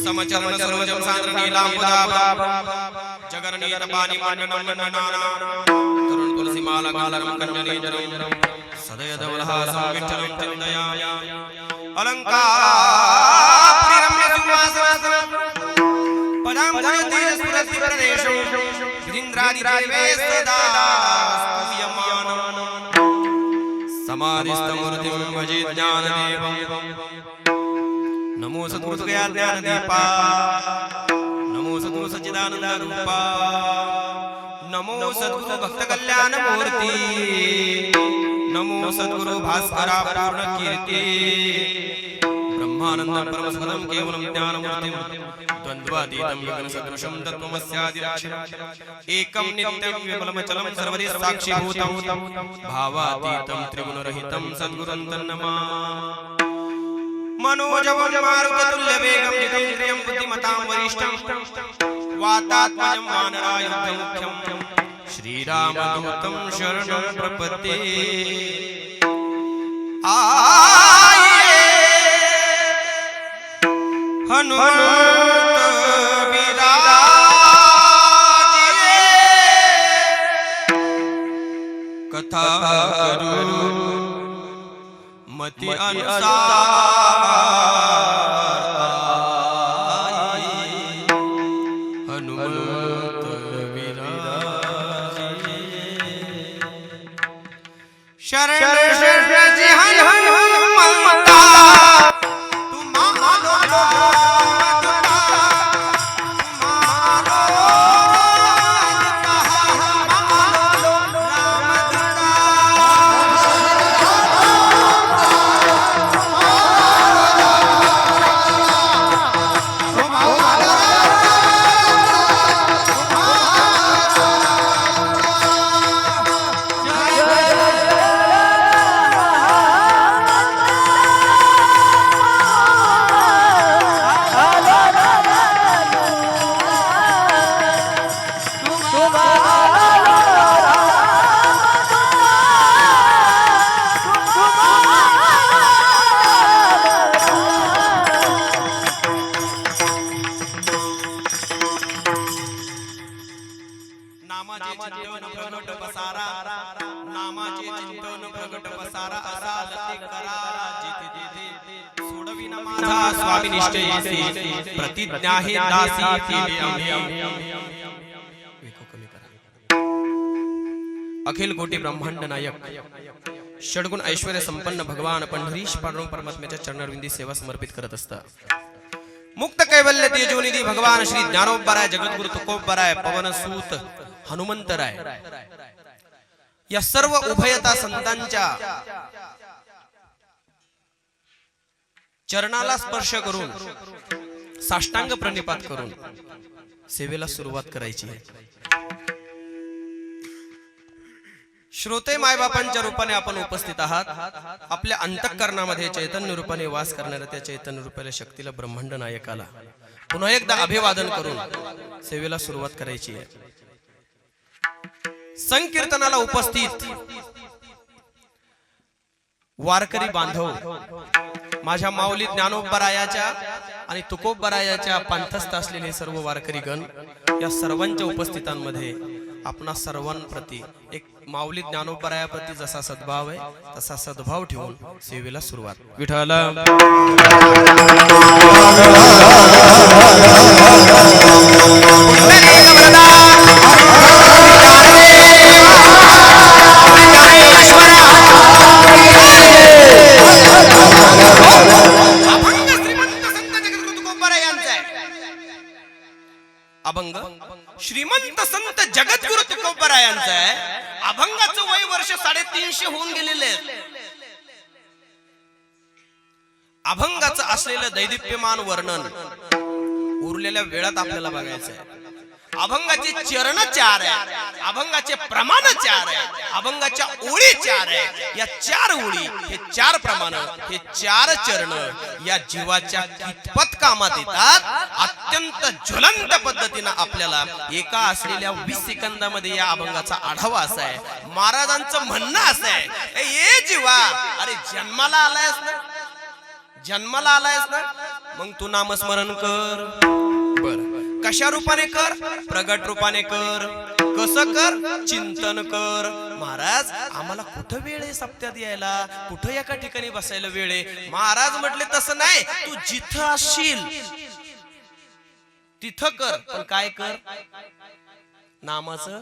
समचरण सरोजम सान्द्र नीलांबुदा जगरणीत पानी मंडनं तरुण तुलसी माला गालरं कंजनेजरं सदय धवलहासं विठ्ठलं चिन्तयामि अलंकार रम्य सिंहासनं पदां धरति स्फुरति प्रदेशं विरिन्द्रादि देवे सदा स्तूयमानं समाधिस्थमूर्तिं भजे ज्ञानदेवं नमो सद्गुरुगया ज्ञानदीपा नमो सद्गुरु सच्चिदानंद रूपा नमो सद्गुरु भक्त कल्याण मूर्ति नमो सद्गुरु भास्करा पूर्ण कीर्ति ब्रह्मानंदं परमसुखदं केवलं ज्ञानमूर्तिं द्वन्द्वातीतं गगन सदृशं तत्त्वमस्यादिलक्ष्यम् एकं नित्यं विमलमचलं सर्वदि साक्षीभूतं भावातीतं त्रिगुणरहितं सद्गुरुं तन्नमामि मनोजवं मारुततुल्यवेगं जितं प्रियं बुद्धिमतां वरिष्ठं वातात्मजं वानरायुधमुख्यं श्रीरामदूतं शरणं प्रपद्ये आये हनुमत विराजिए कथा करू मति अनुसार हनुमत विराजिए शरण शरण जी हनुमंता स्वामी निश्चयसी प्रतिज्ञा हे दासी केली आम्ही अखिल कोटी ब्रह्मांड नायक षडगुण ऐश्वर्य संपन्न भगवान पंढरीश पांडुरंग परमात्म्याच्या चरणारविंदी सेवा समर्पित करत असतात मुक्त कैवल्य तेजोनिधी भगवान श्री ज्ञानोबराय जगद्गुरु तुकोबराय पवन सूत हनुमंतराय या सर्व उभयता संतांच्या चरणाला स्पर्श करून साष्टांग प्रणिपात करून सेवेला सुरुवात करायची आहे श्रोते मायबापांच्या रूपाने आपण उपस्थित आहात आपल्या अंतःकरणामध्ये चैतन्य रूपाने वास करणाऱ्या त्या चैतन्य रूपाच्या शक्तीला ब्रह्मांड नायकाला पुन्हा एकदा अभिवादन करून सेवेला सुरुवात करायची आहे संकीर्तनाला उपस्थित वारकरी बांधव माझ्या माऊली ज्ञानोबरायाच्या आणि तुकोबरायाच्या पंथस्थ असलेले सर्व वारकरी गण या सर्वांच्या उपस्थितांमध्ये आपणा सर्वांप्रती एक माऊली ज्ञानोबरायाप्रती जसा सद्भाव आहे तसा सद्भाव ठेवून सेवेला सुरुवात विठ्ठल अभंग श्रीमंत संत जगद्गुरु तुकोबरायांचा आहे अभंगाचं वय वर्ष 350 होऊन गेलेले अभंगाचं असलेलं दैदिप्यमान वर्णन उरलेल्या वेळात आपल्याला बघायचं आहे अभंगाचे चरण 4 आहे, अभंगाचे प्रमाण 4 आहे, अभंगाच्या ओळी 4 आहे. या 4 ओळी, हे 4 प्रमाण, हे 4 चरण या जीवाच्या कितपत कामात येतात. अत्यंत ज्वलंत पद्धतीने आपल्याला एका असलेल्या 20 सेकंदामध्ये या अभंगाचा आढावा असा आहे. महाराजांचं म्हणणं असं आहे, ए जीवा, अरे जन्माला आलायस ना, जन्माला आलायस ना, मग तू नामस्मरण कर. बर, कशा रूपाने कर? प्रगट रूपाने कर. कसं कर? चिंतन कर. महाराज, आम्हाला कुठं वेळ आहे सप्त्यात यायला, कुठं एका ठिकाणी बसायला वेळ आहे? महाराज म्हटले तसं नाही, तू जिथं असशील तिथं कर, पण काय कर? नामाचं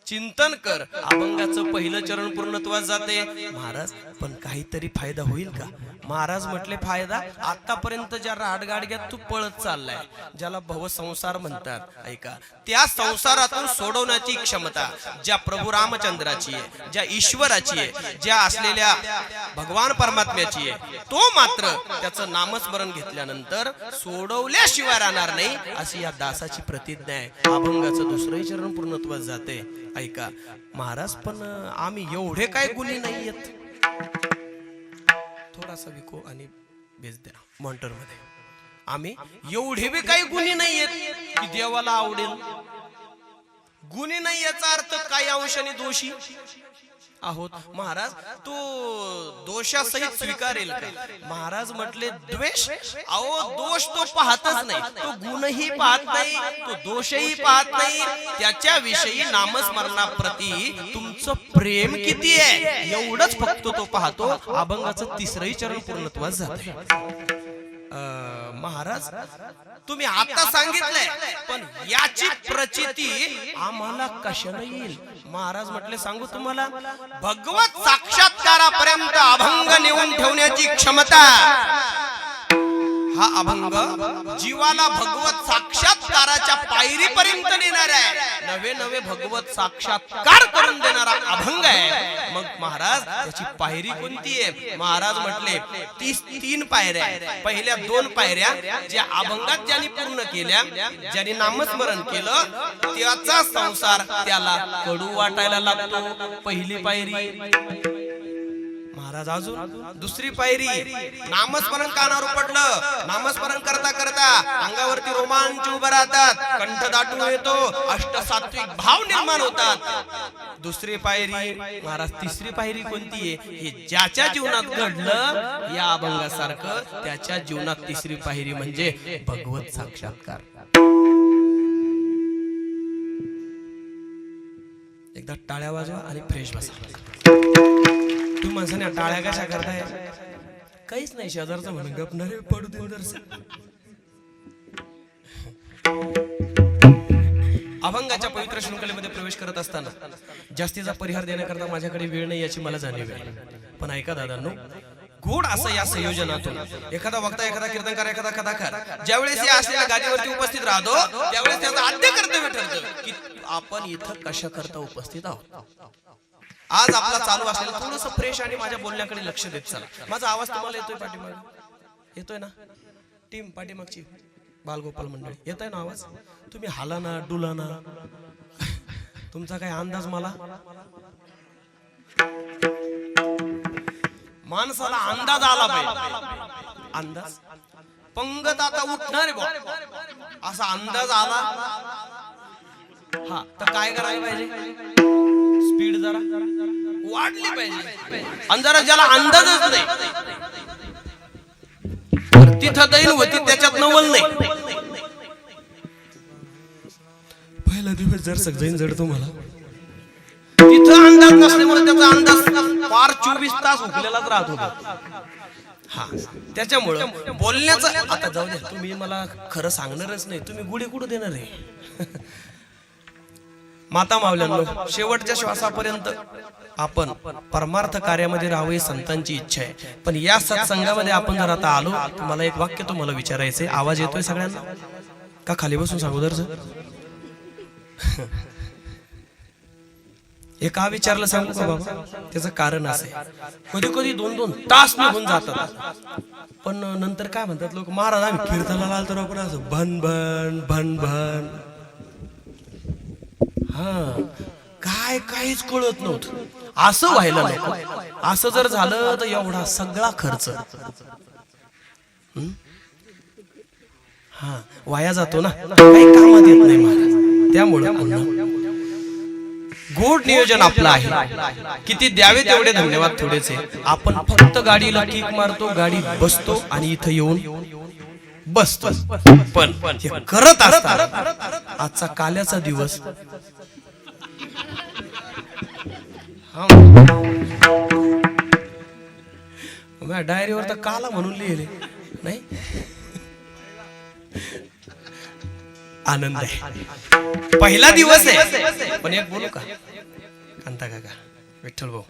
चिंतन कर. अभंगाचं पहिलं चरण पूर्णत्वास जाते. महाराज, पण काहीतरी फायदा होईल का? महाराज म्हटले, फायदा आतापर्यंत ज्या राडगाडग्यात तू पळत चाललाय, ज्याला भवसंसार म्हणतात, ऐका, त्या संसारातून सोडवण्याची क्षमता ज्या प्रभू रामचंद्राची आहे, ज्या ईश्वराची आहे, ज्या असलेल्या भगवान परमात्म्याची आहे, तो मात्र त्याचं नामस्मरण घेतल्यानंतर सोडवल्याशिवाय राहणार नाही, अशी या दासाची प्रतिज्ञा आहे. अभंगाचं दुसरंही चरण पूर्णत्वास जाते. ऐका महाराज, पण आम्ही एवढे काय गुणी नाही आहेत. थोडासा विको आणि बेस द्या मॉनिटर मध्ये. आम्ही एवढे बी काही गुणी नाही आहेत की देवाला आवडेल. गुणी नाही याचा अर्थ काही अंशाने दोषी आहोत. महाराज, तो दोषासहित स्वीकारेल का? महाराज म्हटले, द्वेष, अहो दोष तो पाहतच नाही, तो गुणही पाहत नाही, तो दोषही पाहत नाही. त्याच्याविषयी नामस्मरणाप्रती तुमचं प्रेम किती आहे एवढंच फक्त तो पाहतो. अभंगाचं तिसरंही चरण पूर्णत्वास जाते. महाराज, तुम्ही आता सांगितलंय, पण याची प्रचिती आम्हाला कशाला येईल? महाराज म्हटले, सांगू तुम्हाला, भगवत साक्षात्कारापर्यंत अभंग नेऊन ठेवण्याची क्षमता. हा अभंग जीवाला भगवत साक्षात्काराच्या पायरीपर्यंत नेणार आहे. नवे नवे भगवत साक्षात्कार करून देणारा अभंग आहे. मग महाराज, त्याची पायरी कोणती आहे? महाराज म्हटले, 33 पायऱ्या. पहिल्या 2 पायऱ्या ज्या अभंगात ज्यांनी पूर्ण केल्या, ज्यांनी नामस्मरण केलं, त्याचा संसार त्याला कडू वाटायला लागतो. पहिली पायरी. महाराज, अजून दुसरी पायरी, नामस्मरण कानावर पडलं, नामस्मरण करता करता अंगावरती रोमांच उभं राहतात, कंठ दाटून येतो, अष्टसात्विक भाव निर्माण होतात. दुसरी पायरी. महाराज, तिसरी पायरी कोणती आहे? हे ज्याच्या जीवनात घडलं या अभंगासारखं, त्याच्या जीवनात तिसरी पायरी म्हणजे भगवत साक्षात्कार. एकदा टाळ्या वाजवा आणि फ्रेश बसा. तुम्ही माणसाने टाळ्या कशा करताय? काहीच नाही, शेजारचं म्हणून गपणारे पडू दे दर्शन. अभंगाच्या पवित्र शृंखलेमध्ये प्रवेश करत असताना जास्तीचा परिहार देण्याकरता माझ्याकडे वेळ नाही याची मला जाणीव आहे. पण ऐका दादांनो, गोड असं या संयोजनातून एखादा वक्ता, एखादा कीर्तनकार, एखादा कथाकार ज्यावेळेस या असलेल्या गादीवरती उपस्थित राहतो, त्यावेळेस त्याचं आद्य कर्तव्य ठरतं की आपण इथं कशा करता उपस्थित आहोत. आज आपला चालू असलेला थोडंसं फ्रेश आणि माझ्या बोलण्याकडे लक्ष देत चला. माझा आवाज तुम्हाला येतोय पाठीमागे? येतोय ना? टीम पाठीमागची बालगोपाल मंडळी, येतोय ना आवाज? तुम्ही हाला ना, डुला ना. तुमचा काय अंदाज? मला माणसाला अंदाज आला पाहिजे. अंदाज पंगत आता उठणार आहे असा अंदाज आला, हा, तर काय करायला पाहिजे? स्पीड जरा वाढली पाहिजे. आणि जरा ज्याला अंदाजच नाही तिथं दैन होती, त्याच्यात नवल नाही. पहिला दिवस जर सगळं जड तुम्हाला तिथं अंदाज नसल्यामुळे त्याचा अंदाज फार 24 तास उकलेलाच राहत होता. हा, त्याच्यामुळं बोलण्याचं आता जाऊ द्या, तुम्ही मला खरं सांगणारच नाही, तुम्ही गुढी कुठं देणार आहे? माता मावल्यांनो, शेवटच्या श्वासापर्यंत आपण परमार्थ कार्यामध्ये राहावं ही संतांची इच्छा आहे. पण या सत्संगामध्ये आपण जर आता आलो, मला एक वाक्य तुम्हाला विचारायचंय. आवाज येतोय सगळ्यांना का? खाली बसून सांगू दर. हे का विचारलं सांगू का बाबा? त्याचं कारण असं आहे, कधी कधी 2-2 तास निघून जातात, पण नंतर काय म्हणतात लोक, महाराज आम्ही कीर्तनाला आलो तर आपण असं भन भन भन भन. हा काय काहीच कळत नव्हतं. असं व्हायला नको. असं जर झालं तर एवढा सगळा खर्च हा वाया जातो ना, काही कामात येत नाही महाराज. त्यामुळं गोड नियोजन आपलं आहे. किती द्यावे तेवढे धन्यवाद थोडेच आहे. आपण फक्त गाडीला किक मारतो, गाडी बसतो आणि इथं येऊन बसतो. पण हे करत असतात आजचा काल्याचा दिवस. डायरीवर तर काला म्हणून लिहिले नाही. आनंद आहे, पहिला दिवस आहे. पण एक बोलू का कांता काका, विठ्ठल भाऊ,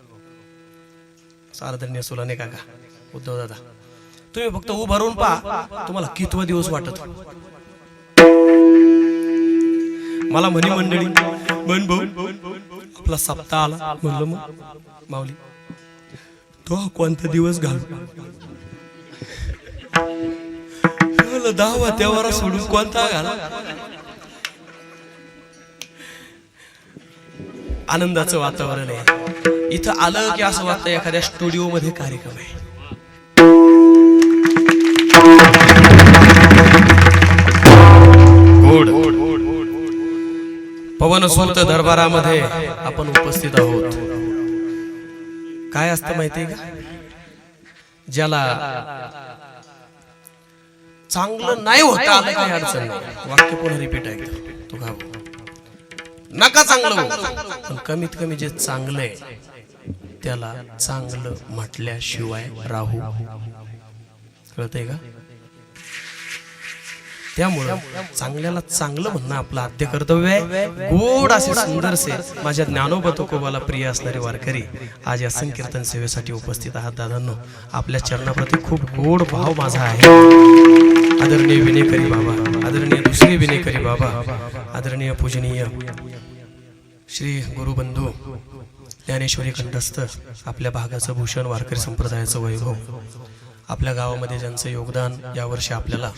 सारधन्य सोलाने काका, उद्धव दादा, तुम्ही फक्त उभारून पहा, तुम्हाला कितवा दिवस वाटत. मला म्हणी मंडळी बन भाऊ आपला सप्ताह आला. म्हणलं मग माऊली तो कोणता दिवस घालू. 10 त्यावर सोडून कोणता घाला. आनंदाचं वातावरण आहे. इथं आलं की असं वाटतं एखाद्या स्टुडिओ मध्ये कार्यक्रम आहे. पवनसुत दरबारामध्ये आपण उपस्थित आहोत. काय असतं माहितीये का, ज्याला चांगलं नाही होता आलं काही अडचण नाही. वाक्य पुन्हा रिपीट आहे तू का नका चांगलं हो, पण कमीत कमी जे चांगलं आहे त्याला चांगलं म्हटल्याशिवाय राहू. कळतंय का? त्यामुळं चांगल्याला चांगलं म्हणणं आपलं आद्य कर्तव्य आहे. गोड असे सुंदरसे माझ्या ज्ञानोबा तुकोबाला प्रिय असणारे वारकरी आज या संकीर्तन सेवेसाठी उपस्थित आहात. दादांनो, आपल्या चरणाप्रती खूप गोड भाव माझा आहे. आदरणीय विनेकरी बाबा, आदरणीय दुसरे विनेकरी बाबा, आदरणीय पूजनीय श्री गुरुबंधू ज्ञानेश्वरी कंठस्थ, आपल्या भागाचं भूषण, वारकरी संप्रदायाचं वैभव, आपल्या गावामध्ये ज्यांचं योगदान यावर्षी आपल्याला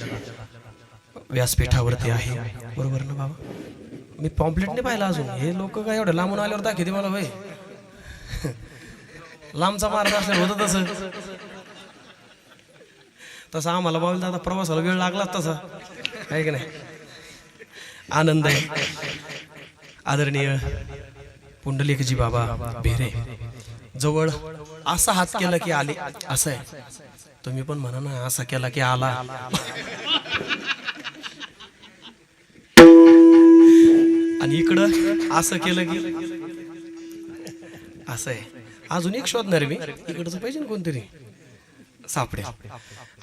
व्यासपीठावरती आहे. बरोबर ना बाबा? मी पॉम्पलेट नाही पाहिला अजून. हे लोक काय एवढं लांबून आल्यावर दाखवते मला. भाई लांबचा मार्ग असल्यावर होतं तसं. तसं आम्हाला बाबा दादा प्रवासाला वेळ लागला तसा आहे की नाही. आनंद आहे. आदरणीय पुंडलिकजी बाबा भेरे जवळ असा हात केला की आले. असं आहे, तुम्ही पण म्हणा ना, असा केला की आला. आणि इकडं असं केलं की असं आहे. अजून एक शोधणार मी, इकडचं पाहिजे ना कोणतरी सापडे.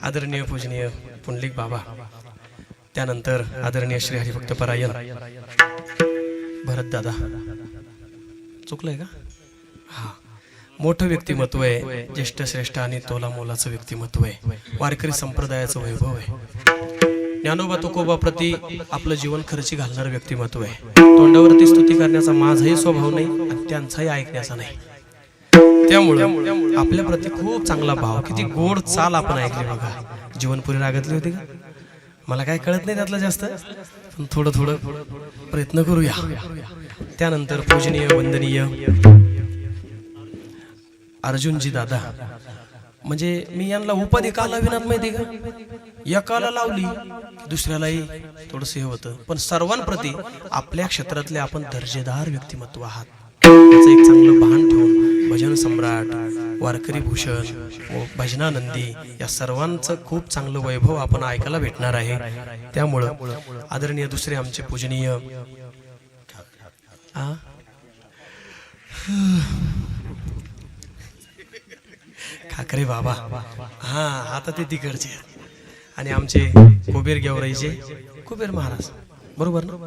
आदरणीय पूजनीय पुंडलिक बाबा, त्यानंतर आदरणीय श्री हरिभक्त परायण भरत दादा. चुकलंय का? हा, मोठं व्यक्तिमत्व आहे, ज्येष्ठ श्रेष्ठ आणि तोला मोलाचं व्यक्तिमत्व आहे. वारकरी संप्रदायाचं वैभव आहे. ज्ञानोबा तुकोबा प्रति आपलं जीवन खर्ची घालणारं व्यक्तिमत्व आहे. तोंडावरती स्तुती करण्याचा माझाही स्वभाव नाही आणि त्यांचाही ऐकण्याचा नाही. त्यामुळे आपल्या प्रति खूप चांगला भाव, किती गोड चाल आपण ऐकली बघा. जीवनपुरी रागातली होती का? मला काय कळत नाही त्यातलं जास्त, पण थोडं थोडं प्रयत्न करूया. त्यानंतर पूजनीय वंदनीय अर्जुनजी दादा, म्हणजे मी यांना उपाधी का लाविनात माहिती का? एकाला लावली दुसऱ्यालाही थोडंसं हे होतं, पण सर्वांप्रती आपल्या क्षेत्रातले आपण दर्जेदार व्यक्तिमत्व आहात. त्याचं एक चांगलं भान ठेवून भजन सम्राट, वारकरी भूषण, भजनानंदी या सर्वांचं खूप चांगलं वैभव आपण ऐकायला भेटणार आहे. त्यामुळं आदरणीय दुसरे आमचे पूजनीय ठाकरे बाबा, हा आता ते तिकडचे, आणि आमचे कुबेर गेवराईचे कुबेर महाराज. बरोबर ना?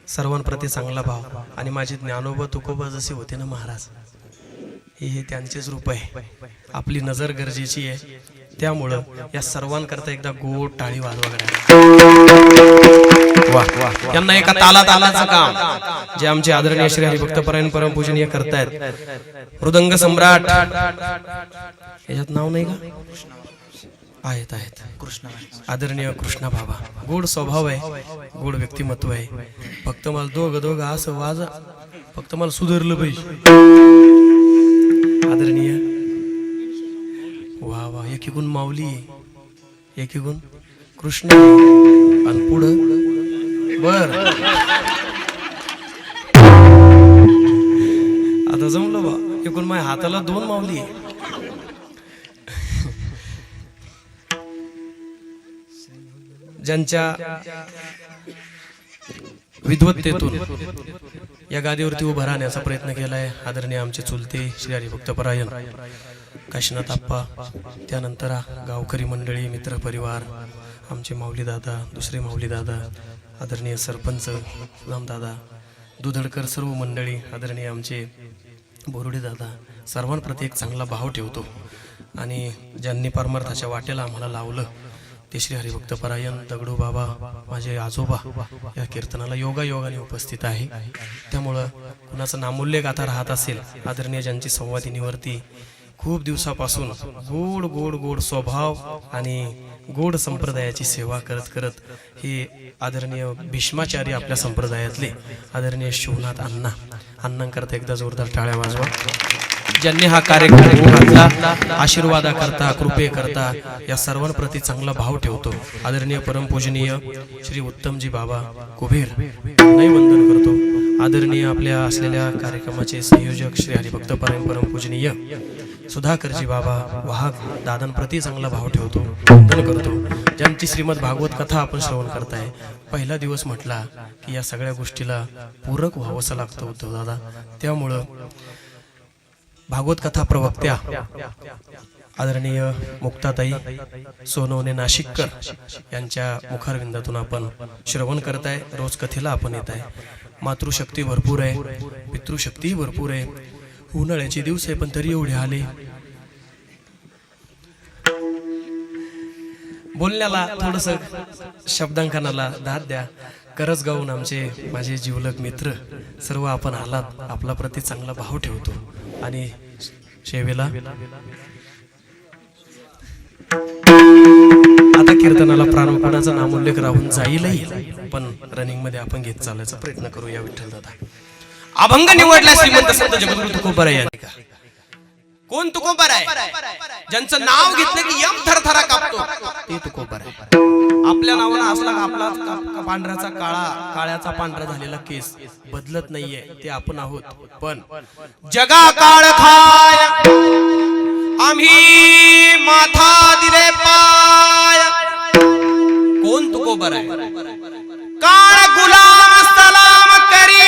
सर्वांप्रती चांगला भाव. आणि माझे ज्ञानोबा तुकोबा जसे होते ना महाराज, हे त्यांचेच रूप आहे. आपली नजर गरजेची आहे. त्यामुळं या सर्वांकरता एकदा गोड टाळी वाजवा. यांना एका तालाचं काम जे आमचे आदरणीय श्री हरिभक्त परायण परमपूजनीय करतायत. मृदंग सम्राट, याच्यात नाव नाही का? आहेत आहेत आदरणीय कृष्णा बाबा, गोड स्वभाव आहे, गोड व्यक्तिमत्व आहे. फक्त मला दोघं असं वाजा, फक्त मला सुधारलं पाहिजे. आदरणीय वा वा, एकीकडून माऊली आहे, एकीकडून कृष्ण आणि पुढं बर. आता जमलं बा, एकूण माझ्या हाताला 2 माऊली आहे. ज्यांच्या विद्वत्तेतून या गादीवरती उभं राहण्याचा प्रयत्न केलाय आदरणीय आमचे चुलते श्री हरिभक्त परायण काशीनाथ आप्पा, त्यानंतर गावकरी मंडळी, मित्र परिवार, आमचे माऊली दादा, दुसरे माऊली दादा, आदरणीय सरपंच रामदादा, दुधडकर, सर्व मंडळी, आदरणीय आमचे बोरुडे दादा, सर्वांप्रती एक चांगला भाव ठेवतो. आणि ज्यांनी परमार्थाच्या वाटेला आम्हाला लावलं ते श्री हरिभक्त परायण दगडू बाबा, माझे आजोबा, या कीर्तनाला योगायोगाने उपस्थित आहे. त्यामुळं कुणाचं नामोल्लेख आता राहत असेल, आदरणीय ज्यांची संवादिनीवरती खूप दिवसापासून गोड गोड गोड स्वभाव आणि गोड संप्रदायाची सेवा करत करत हे आदरणीय भीष्माचार्य आपल्या संप्रदायातले आदरणीय शिवनाथ अण्णांकरता एकदा जोरदार टाळ्या वाजवा. ज्यांनी हा कार्यक्रम घातला, आशीर्वादाकरता, कृपेकरता या सर्वांप्रती चांगला भाव ठेवतो. आदरणीय परमपूजनीय श्री उत्तमजी बाबा कुबेर नाही वंदन करतो. आदरणीय आपल्या असलेल्या कार्यक्रमाचे संयोजक श्री हरिभक्त परमपूजनीय सुधाकरजी बाबा वाहक दादांप्रती चांगला भाव ठेवतो, वंदन करतो. ज्यांची श्रीमद भागवत कथा आपण श्रवण करताय, पहिला दिवस म्हटला की या सगळ्या गोष्टीला पूरक व्हावंसं लागतं उद्धव दादा. त्यामुळं भागवत कथा प्रवक्त्या आदरणीय मुक्ताताई सोनवणे नाशिककर यांच्या मुखारविंदातून आपण श्रवण करताय. रोज कथेला आपण येत आहे. मातृशक्ती भरपूर आहे, पितृशक्ती भरपूर आहे. उन्हाळ्याचे दिवस आहे पण तरी एवढे आले. बोलण्याला थोडस शब्दांकनाला दाद द्या. करज गाऊन आमचे माझे जीवलग मित्र सर्व आपण आलात, आपला प्रति चांगला भाव ठेवतो आणि सेवेला आता कीर्तनाला प्राणपणाचा नामोल्लेख राहून जाईलही, पण रनिंग मध्ये आपण घेत चालायचा प्रयत्न करूया. विठ्ठल दादा अभंग निवडला श्रीमंत संत जगद्गुरु तुकोबराय यांनी. कोण तुकोबराय? ज्यांचं नाव घेतलं की यम थरथरा कापतो ते तुकोबराय. आपल्या नावानं असला आपला पांढऱ्याचा काळा, काळ्याचा पांढरा झालेला केस बदलत नाहीये, ते आपण आहोत. पण जगा काळ खाय आम्ही माथा दिले पाय. कोण तुकोबराय? काळ गुलाम सलाम करी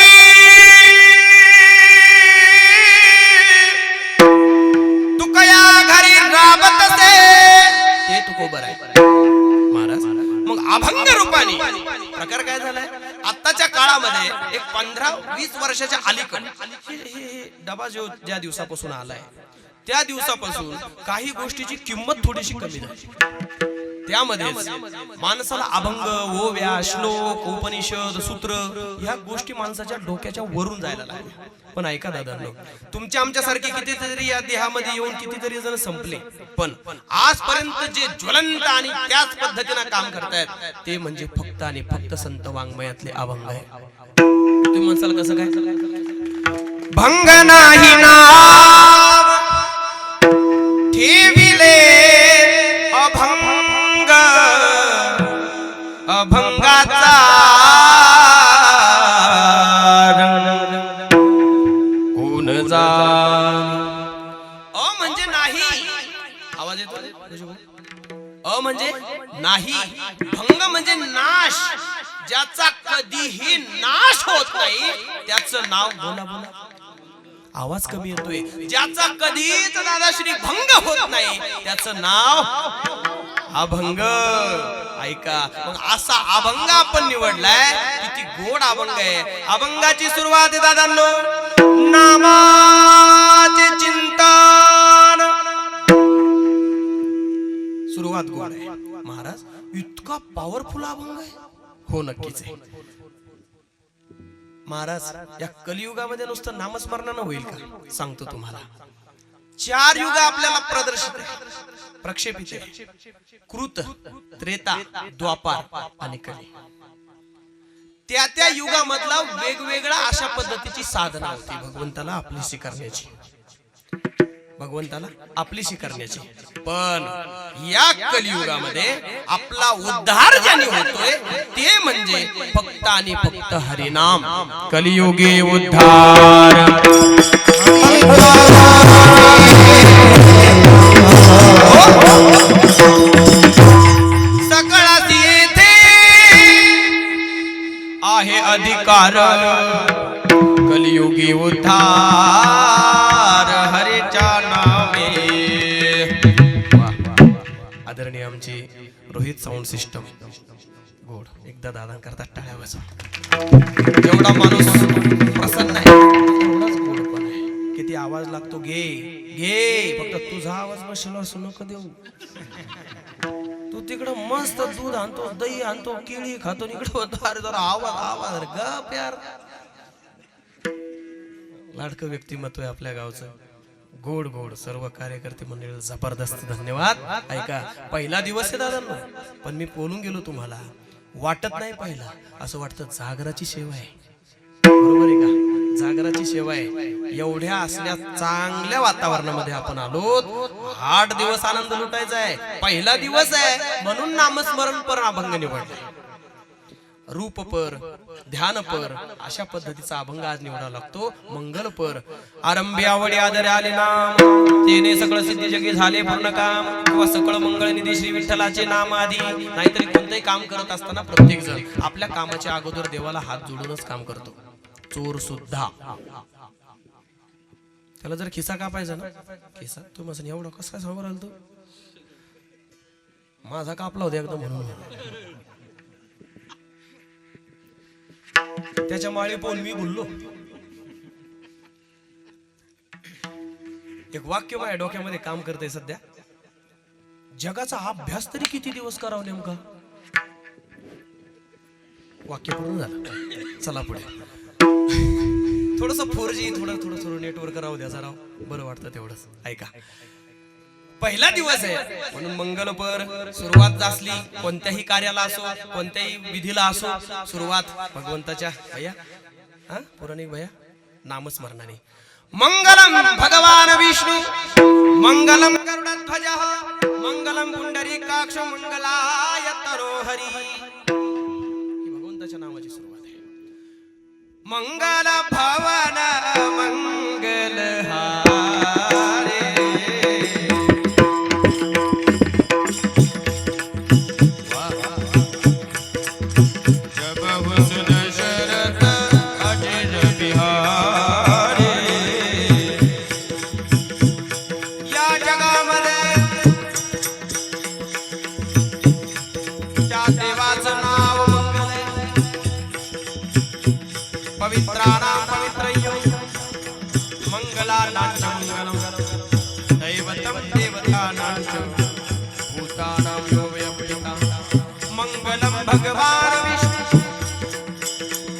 महाराज. मग अभंग रूपाने प्रकार काय झालाय आताच्या काळामध्ये, एक 15-20 वर्षाच्या अलीकडे हे डबा जो ज्या दिवसापासून आलाय त्या दिवसापासून काही गोष्टीची किंमत थोडीशी कमी झाली. त्यामध्ये माणसाला अभंग, ओव्या, श्लोक, उपनिषद, सूत्र ह्या गोष्टी माणसाच्या डोक्याच्या वरून जायला लागल्या. पण ऐका दादांनो, तुमच्या आमच्यासारखे कितीतरी या देहामध्ये येऊन कितीतरी जण संपले, पण आजपर्यंत जे ज्वलंत आणि त्याच पद्धतीने काम करतायत ते म्हणजे फक्त आणि फक्त संत वाङ्मयातले अभंग आहे. तुम्ही म्हणसाल कसं काय? भंग नाही नाव ठेविले अभंग, अभंगाचा कोण जाण. अ म्हणजे नाही, आवाज येतो? अ म्हणजे नाही, भंग म्हणजे नाश. ज्याचा कधीही नाश होत नाही त्याचं नाव बोला बोला. आवाज कमी येतोय. ज्याचा कधीच दादाश्री भंग होत नाही त्याचं नाव अभंग. ऐका, मग असा अभंग आपण निवडलाय. किती गोड अभंग आहे. अभंगाची सुरुवात दादांनो, नामाचे चिंतन. सुरुवात गोड आहे महाराज. इतका पॉवरफुल अभंग आहे. हो नक्कीच आहे महाराज. या कलियुगामध्ये नुसतं नामस्मरणानं होईल का? सांगतो तुम्हाला. 4 युग आपल्याला प्रदर्शित आहे. प्रक्षेपित आहे. कृत, त्रेता, द्वापार आणि कली. त्या त्या युगामधला वेगवेगळा अशा पद्धतीची साधना होती भगवंताला आपलीशी करण्याची. भगवंताला आपलीशी करण्याची. पण या कलियुगामध्ये आपला उद्धार ज्याने होतोय ते म्हणजे फक्त आणि फक्त हरिनाम. कलियुगे उद्धार सकळासी येथे आहे अधिकार. कलियुगी उद्धार हरीच्या नामे. आदरणीय आमची रोहित साऊंड सिस्टम गोड. एकदा दादा करतात टाळ्या वाजवा. एवढा माणूस प्रसन्न आहे, एवढाच गोड पण आहे. किती आवाज लागतो घे घे. फक्त तुझा आवाज बसलो असं नको देऊ. तू तिकडं मस्त दूध आणतो, दही आणतो, केळी खातो, इकडे होतो. अरे जरा आवाज आवाज ग प्यार. लाडकं व्यक्तिमत्व आहे आपल्या गावचं. गोड गोड सर्व कार्यकर्ते मंडळी जबरदस्त धन्यवाद. ऐका, पहिला दिवस आहे दादा, पण मी बोलून गेलो तुम्हाला. वाटत नाही पहिला, असं वाटतं जागराची सेवा आहे. बरोबर आहे का? जागराची सेवा आहे. एवढ्या असल्या चांगल्या वातावरणामध्ये आपण आलो. 8 दिवस आनंद लुटायचा आहे. पहिला दिवस आहे म्हणून नामस्मरण पर अभंग निवडले. रूपपर, ध्यानपर अशा पद्धतीचा अभंग आज निवडावा लागतो. मंगलपर. आरंभी आवडी आदर आले नाम, तेने सगळं सिद्धी जगी झाले पूर्ण काम. किंवा सकळ मंगळ निधी श्री विठ्ठलाचे नाम आधी. नाहीतरी कोणतेही काम करत असताना प्रत्येक जण आपल्या कामाच्या अगोदर देवाला हात जोडूनच काम करतो. चोर सुद्धा. त्याला जर खिसा कापायचा ना, खिसा तू मस्त एवढा कस काय सांगू राहिला तू. माझा कापला होता एकदम म्हणून. त्याच्या माळी पाहून मी बोललो. एक वाक्य माझ्या डोक्यामध्ये काम करतंय सध्या. जगाचा अभ्यास तरी किती दिवस करावा नेमका. वाक्य पूर्ण झालं. चला पुढे. थोडस 4G थोडं नेटवर्क राहू द्या जरा, बरं वाटतं तेवढंच. ऐका, पहिला दिवस आहे म्हणून मंगलपर. सुरुवात जासली कोणत्याही कार्याला असो, कोणत्याही विधीला असो, सुरुवात भगवंताच्या भैया पौराणिक भैया नामस्मरणाने. मंगलम भगवान विष्णू, मंगलम गरुडध्वज, मंगलम पुंडरीकाक्ष, मंगलाय तनोहरी. ही भगवंताच्या नावाची सुरुवात आहे. मंगल भवन मंगल हारे, पवित्राणां पवित्रय्यो मंगलानां मंगलम, दैवतं देवतानां भूतानां यो वयं. मंगलम भगवान विष्णु,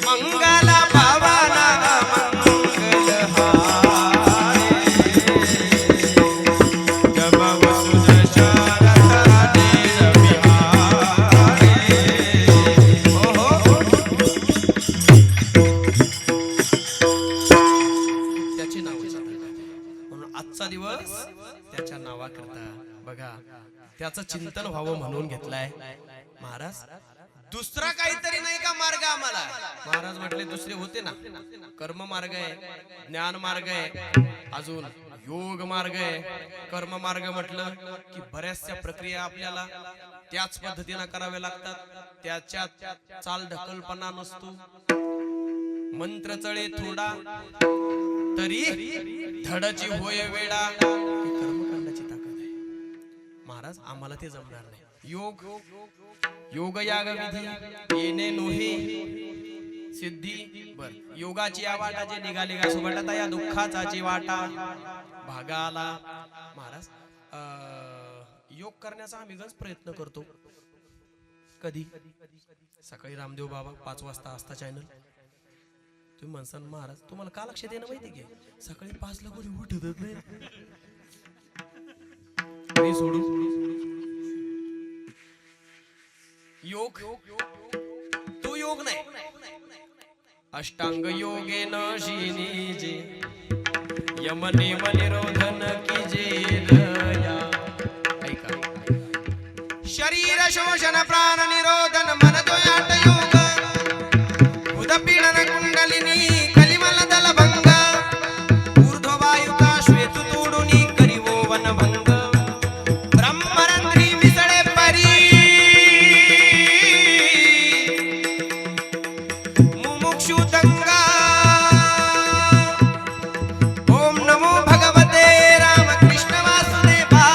मंगल भवन मंगल हारे, जब वसुदशरथ बिहारे. आजचा दिवस त्याच्या नावाकरता बघा, त्याचं चिंतन व्हावं म्हणून घेतलाय महाराज. दुसरा काहीतरी नाही का मार्ग आम्हाला. महाराज म्हटले दुसरे होते ना, कर्म मार्ग आहे, ज्ञान मार्ग आहे, अजून योग मार्ग आहे. कर्म मार्ग म्हटलं की बऱ्याचशा प्रक्रिया आपल्याला त्याच पद्धतीने कराव्या लागतात. त्याच्यात चाल ढकलपणा नसतो. मंत्र चळे थोडा तरी धडची होय वेडा. कर्मकांडाची ताकद आहे महाराज. आम्हाला ते जमणार नाही. योग योग याग विधी येणे नोहे सिद्धी. बर, योगाची वाटा जे निघाली का सुबटा, या दुःखाचा वाटा भागाला. महाराज योग करण्याचा आम्ही गंज प्रयत्न करतो. कधी सकाळी रामदेव बाबा 5 वाजता असता चॅनल. तुम्ही म्हणसान महाराज तुम्हाला का लक्ष देणं माहिती घे, सकाळी 5 ला कोणी उठतच नाही. मी सोडून अष्टांग योगेन शीनीजे यम नियम निरोधन कीजे दया ऐका शरीर शोषण प्राण निरोधन मन दोयाट योग उदपीडन कुंडलिनी कलिमल दल भंग ऊर्ध्ववायुका श्वेत तोडुनी करिवो वन भंग ब्रह्मरंध्री मिसळे परी मुमुक्षु दंगा ओम नमो भगवते रामकृष्ण वासुदेवा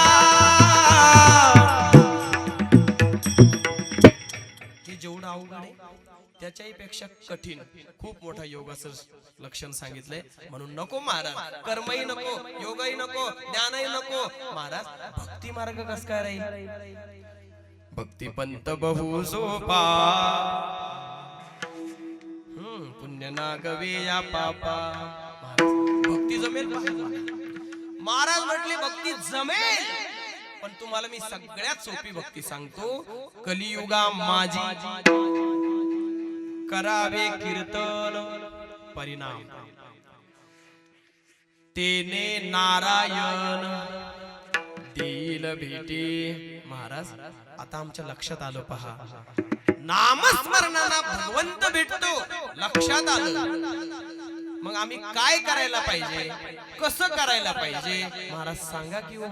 हे जेवढं अवघड आहे त्याच्याही पेक्षा कठीण खूप मोठा योगाचं लक्षण सांगितलंय. म्हणून नको महाराज कर्मही नको योगही नको ज्ञानही नको महाराज भक्ती मार्ग कस काय राहील. भक्ती पंत बहु सोपा पुण्य नागवे या पापा. भक्ती जमेल महाराज म्हटले भक्ती जमेल पण तुम्हाला मी सगळ्यात सोपी भक्ती सांगतो. कलियुगा माझी करावे कीर्तन परिणाम तेने नारायण देईल भेटे. महाराज आता आमच्या लक्षात आलं पहा नामस्मरणाला भगवंत भेटतो लक्षात आलं. मग आम्ही काय करायला पाहिजे कसं करायला पाहिजे महाराज सांगा की हो.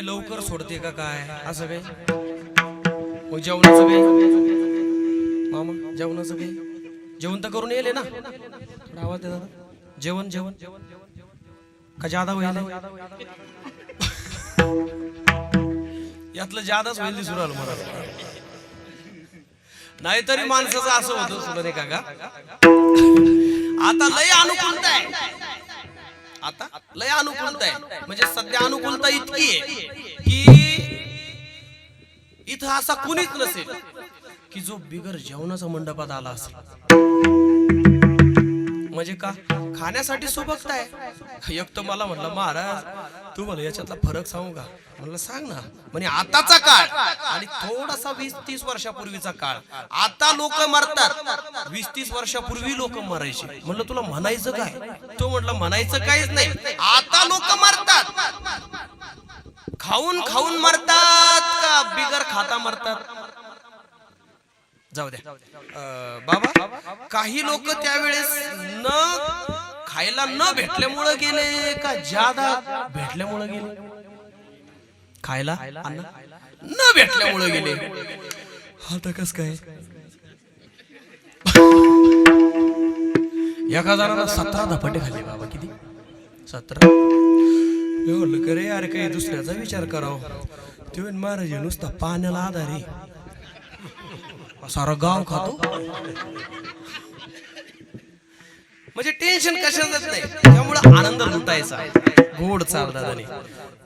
लवकर सोडते का काय असं काही जेवणाचं काही मामा जेवणाचं काही जेवण तर करून येले ना थोडा आवाज दे दादा जेवण जेवण का ज्यादा होईल यातलं जादाच होईल दिसून आलं मला. नाहीतरी माणसाचं असं होतं सुरने काका, आता लय अनुकूलता आहे, आता लय अनुकूलता आहे. म्हणजे सध्या अनुकूलता इतकी आहे की इथं असा कुणीच नसेल की जो बिगर जेवणाचा मंडपात आला असेल. म्हणजे का खाण्यासाठी सोबत आहे. एक तर मला म्हणलं महाराज तू मला याच्यातला फरक सांगू का. म्हणलं सांग ना. म्हणजे आताचा काळ आणि थोडासा 20-30 वर्षापूर्वीचा काळ. आता लोक मरतात, 20-30 वर्षापूर्वी लोक मरायचे. म्हणलं तुला म्हणायचं काय. तो म्हटलं म्हणायचं काहीच नाही, आता लोक मरतात. खाऊन खाऊन मरतात का बिगर खाता मरतात. जाऊ द्या बाबा. काही लोक त्यावेळेस न खायला न भेटल्यामुळे गेले का ज्यादा भेटल्यामुळे गेले. खायला अन्न न भेटल्यामुळे गेले. आता कस काय. एका जणाला 17 धपाटे खाल्ले बाबा. किती 17. म्हणलं करे यार काही दुसऱ्याचा विचार करावं. ते महाराज नुसता पाण्याला आधार सारा गाव खातो. म्हणजे टेन्शन कशाच नाही, त्यामुळे आनंद लुटायचा. गोड चालतात.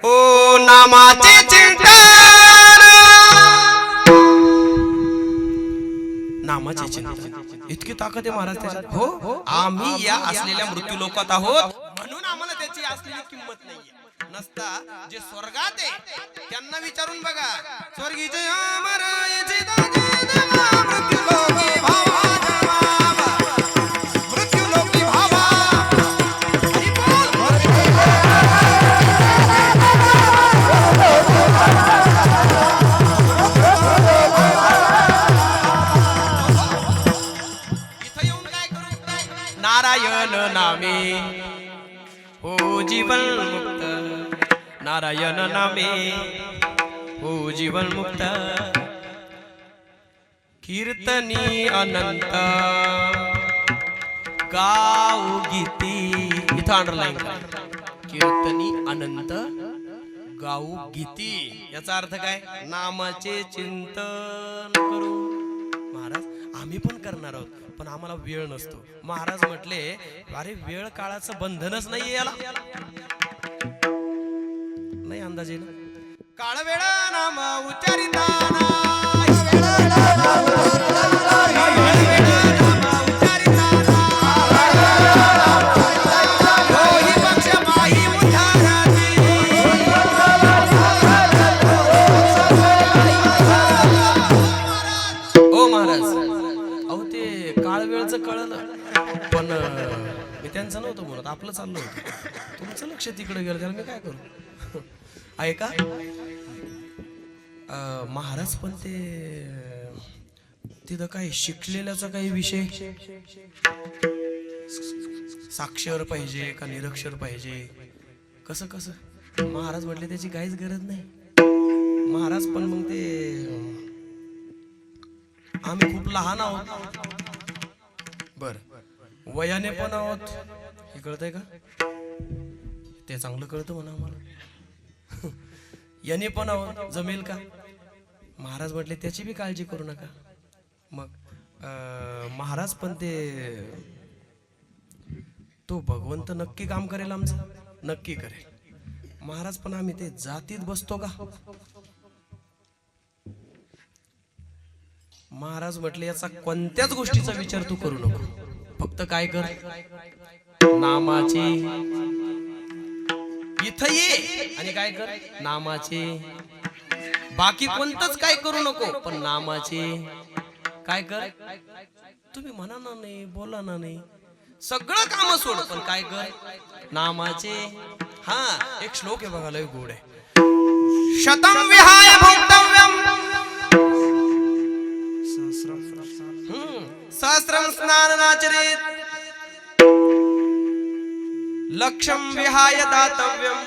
ओ नामाचे चिंतन, नामाचे चिंतन इतकी ताकद आहे महाराज त्याच्यात. हो आम्ही या असलेल्या मृत्यू लोकात आहोत म्हणून आम्हाला त्याची असलेली किंमत नाहीये. नसता जे स्वर्गात आहे त्यांना विचारून बघा. स्वर्गीचे अमरायचे नारायण नामे हो जीवन मुक्त. नारायण नामे हो जीवन मुक्त. कीर्तनी अनंत गाऊ गीती. इथं अंडरलाईन करा. कीर्तनी अनंत गाऊ गीती. याचा अर्थ काय. नामाचे चिंतन करू. महाराज आम्ही पण करणार आहोत पण आम्हाला वेळ नसतो. महाराज म्हटले अरे वेळ काळाचं बंधनच नाहीये याला. नाही अंदाजे ना. काळ वेळा नाम उच्चारिताना कळलं. पण मी त्यांचं नव्हतं म्हणत, आपलं चाललं होतं. तुमचं लक्ष तिकडे गेलं त्याला मी काय करू. ऐका महाराज पण ते तिथं काही शिकलेल्याचा काही विषय साक्षर पाहिजे का निरक्षर पाहिजे कसं कसं. महाराज म्हटले त्याची काहीच गरज नाही. महाराज पण मग ते आम्ही खूप लहान आहोत. बर वयाने पण आहोत हे कळतंय का. ते चांगलं कळतं म्हणा आम्हाला. याने पण आहोत जमेल का. महाराज म्हटले त्याची बी काळजी करू नका. मग महाराज पण ते तो भगवंत नक्की काम करेल आमचं नक्की करेल. महाराज पण आम्ही ते जातीत बसतो का. महाराज म्हटले याचा कोणत्याच गोष्टीचा विचार तू करू नको. फक्त काय कर नामाचे इथं ये आणि काय कर नामाचे. बाकी कोणतंच काय करू नको पण नामाचे काय कर. तुम्ही म्हणा ना नाही बोला ना नाही सगळं काम सोड पण काय कर नामाचे. हा एक श्लोक आहे बघा लय गोड आहे. शतम विहाय भोक्तव्यम सहस्रम स्नानाचरेत लक्षम विहाय दातव्यम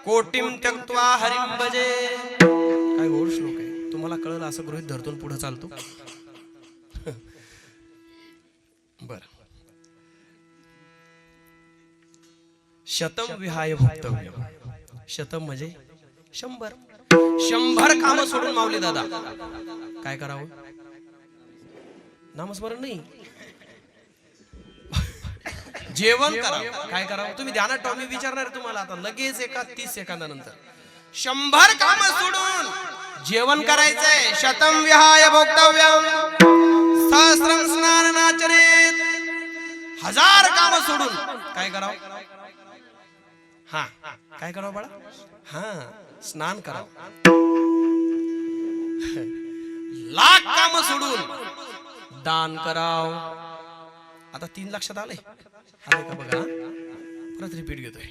कोटिम त्यक्त्वा हरिं भजे. काय गोड श्लोक आहे. तुम्हाला कळलं असं गृहीत धरतून पुढे चालतो. बर शतम विहाय भोक्तव्यम. शतम म्हणजे 100. 100 काम सोडून माऊली दादा काय करावं? नामस्मरण नाही, जेवण करावं. काय करावं? तुम्ही ध्यानात ठेवा, मी विचारणार तुम्हाला आता लगेच एका 30 सेकंदानंतर. 100 काम सोडून जेवण करायचंय. शतम विहाय भोक्तव्यम सहस्रम स्नानाचरेत. 1000 काम सोडून काय करावं? हा काय करावं बाळा? हा स्नान करावं. 1,00,000 काम सोडून दान कराव. आता 3 लक्षात आले का बघा? परत रिपीट घेतोय.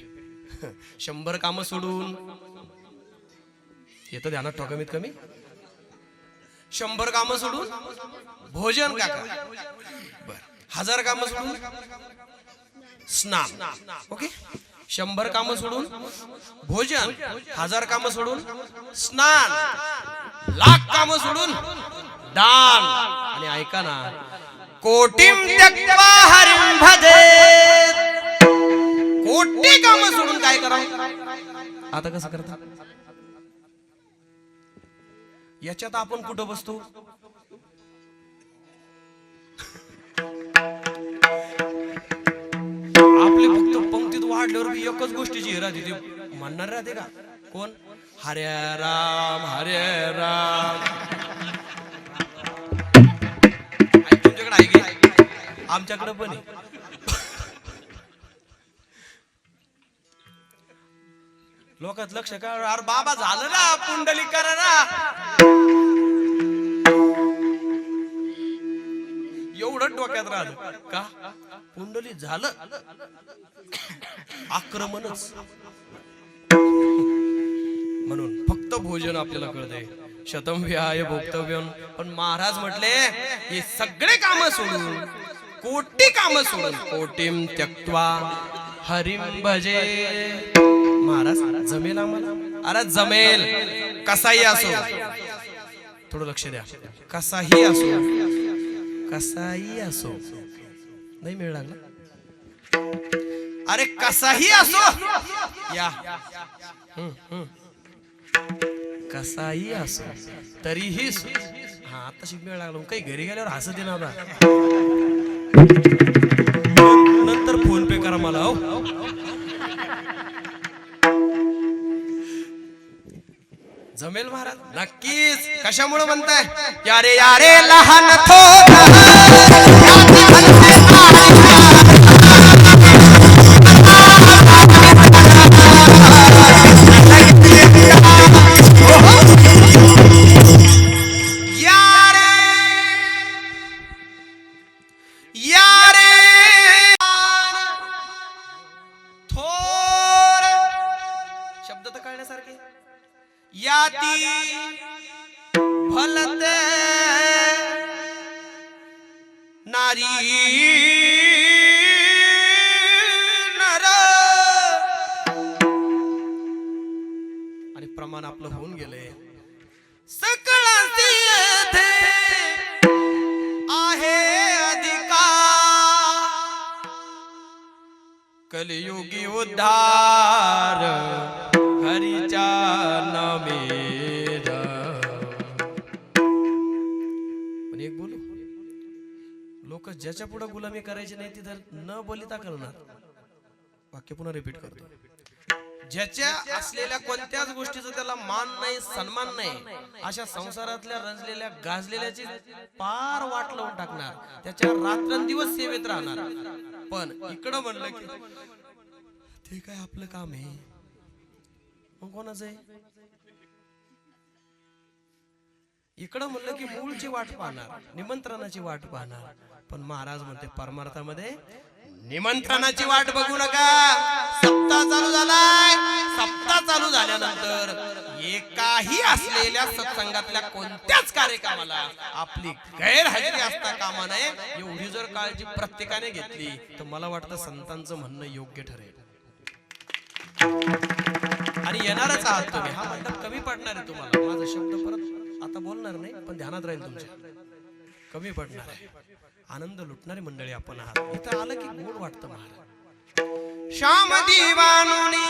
100 काम सोडून येतं ध्यानात ठेवा कमीत कमी. 100 काम सोडून भोजन का बर. 1000 काम सोडून स्नान. ओके. 100 काम सोडून भोजन, 1000 काम सोडून स्नान, 1,00,000 काम सोडून दान. आणि ऐका ना, कोटीम त्यक्त्वा हरिं भजेत. कोटी काम सोडून काय करावं? आता कसं करता? याच्यात आपण कुठं बसतो? आपले फक्त पंक्तीत वाढल्यावर एकच गोष्टीची राहते, ती म्हणणार राहते का कोण? हरे राम हरे राम. तुमच्याकडे आहे की? आमच्याकडे पण आहे. लोकात लक्ष का? अरे बाबा झालं ना, पुंडलिक करा ना. एवढं डोक्यात राहिलं का? पुंडलिक झालं आक्रमणच. म्हणून फक्त भोजन आपल्याला कळतंय. शतम विहाय भोक्तव्यम. पण महाराज म्हटले हे सगळे काम सोडून, कोटी काम सोडून, कोटीम त्यक्त्वा हरिं भजे. महाराज जमेल आम्हाला? अरे जमेल, कसाही असो. थोडं लक्ष द्या. कसाही असो, कसाही असो. नाही मिळणार ना? अरे कसाही असो या. कसाही असो तरीही. हा आता शिकवायला लागलो. काही घरी गेल्यावर हसत येणार ना. नंतर फोन पे करा मला. हो जमेल महाराज? नक्कीच. कशामुळे म्हणताय? यारे यारे लहान शब्द तर कळण्यासारखे. याती भलते नारी नर. आणि प्रमाण आपलं होऊन गेले. सकळ आहे अधिकार. कलियुगी उद्धार हरीच्या नामेर. पण एक बोलू, लोक ज्याच्या पुढे गुलामी करायची नाही तिथं न बोलिता करणार. वाक्य पुन्हा रिपीट करतो. ज्याच्या असलेल्या कोणत्याच गोष्टीचा त्याला मान नाही, सन्मान नाही, अशा संसारातल्या रंजलेल्या गाजलेल्याची पार वाट लावून टाकणार. त्याच्या रात्रंदिवस सेवेत राहणार. पण इकडं म्हणलं की ते काय आपलं काम आहे, मग कोणाचं आहे? इकडं म्हणलं की मूळची वाट पाहणार, निमंत्रणाची वाट पाहणार. पण महाराज म्हणते परमार्थामध्ये निमंत्रणाची वाट बघू नका. सप्ताह चालू झालाय. सप्ताह चालू झाल्यानंतर एकाही असलेल्या सत्संगातल्या कोणत्याच कार्यक्रमाला आपली गैरहजेरी असता कामा नये. एवढी जर काळजी प्रत्येकाने घेतली तर मला वाटतं संतांचं म्हणणं योग्य ठरेल. आणि येणारच आहात तुम्ही. हा मंडप कमी पडणार आहे तुम्हाला. माझा शब्द परत आता बोलणार नाही, पण ध्यानात राहील तुमच्या. कमी पडणार आहे. आनंद लुटणारी मंडळी आपण आहात. इथं आलं की गोड वाटतं महाराज. श्याम दिवानुनी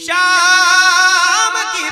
श्याम की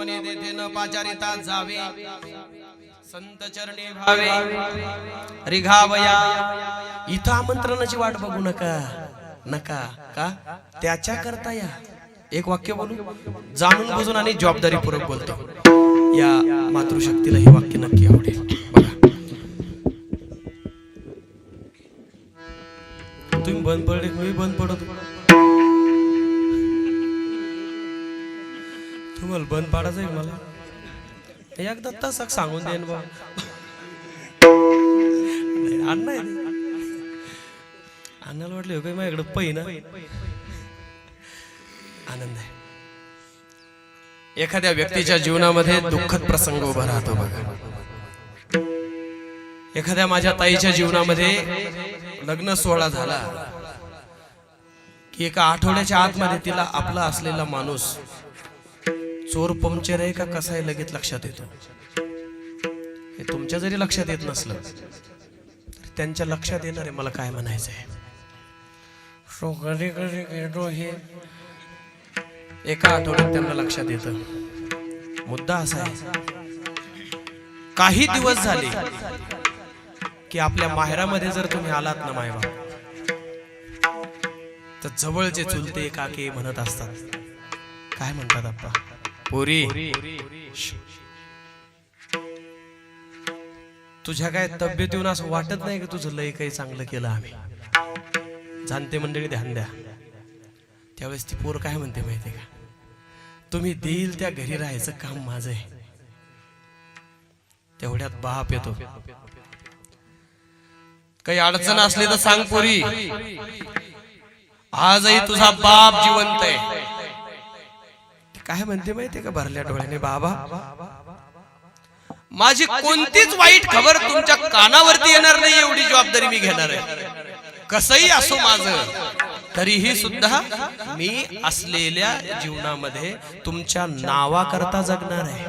म्हणे तेथे न पाचारिता जावे, संत चरणी भावे रिघावया. इथं आमंत्रणाची वाट बघू नका, नका का त्याच्या करता या. एक वाक्य बोलू, जाणून बुजून आणि जबाबदारीपूर्वक बोलतो. या मातृशक्तीला हे वाक्य नक्की आवडेल. बघा, तुम्ही बंद पडले, मी बंद पडतो. तुम्हाला बंद पाडायचं आहे मला, एकदा तसं सांगून देईन बा. अण्णा अण्णाला वाटलं हो काय माझ्याकडे पहिना आनंद आहे. एखाद्या व्यक्तीच्या जीवनामध्ये दुःखद प्रसंग उभा राहतो बघा. एखाद्या माझ्या ताईच्या जीवनामध्ये लग्न सोहळा झाला की एका आठवड्याच्या आतमध्ये तिला आपला असलेला माणूस चोर पंक्चर आहे का कसा आहे लगेच लक्षात येतो. हे तुमच्या जरी लक्षात येत नसलं तरी त्यांच्या लक्षात येणार आहे मला काय म्हणायचंय. हे एका आठवड्यात त्यांना लक्षात येतं. मुद्दा असा आहे, काही दिवस झाले की आपल्या माहेरामध्ये जर तुम्ही आलात ना मायबाप, तर जवळचे चुलते काके म्हणत असतात, काय म्हणतात आप्पा, पोरी तुझ्या काय तब्येतीहून असं वाटत नाही की तुझं लय काही चांगलं केलं आम्ही. जाणते मंडळी ध्यान द्या. त्यावेळेस ती पोर काय म्हणते माहितीये का, तुम्ही देईल त्या घरी राहायचं काम माझं आहे. तेवढ्यात बाप येतो, काही अडचण असली तर सांग पोरी, आजही तुझा बाप जिवंत आहे. काय म्हणते माहितीये का भरल्या डोळ्याने, बाबा माझी कोणतीच वाईट खबर तुमच्या कानावरती येणार नाही एवढी जबाबदारी मी घेणार आहे. कसंही असो माझं, तरीही सुद्धा मी असलेल्या जीवनामध्ये तुमच्या नावाकरता जगणार आहे.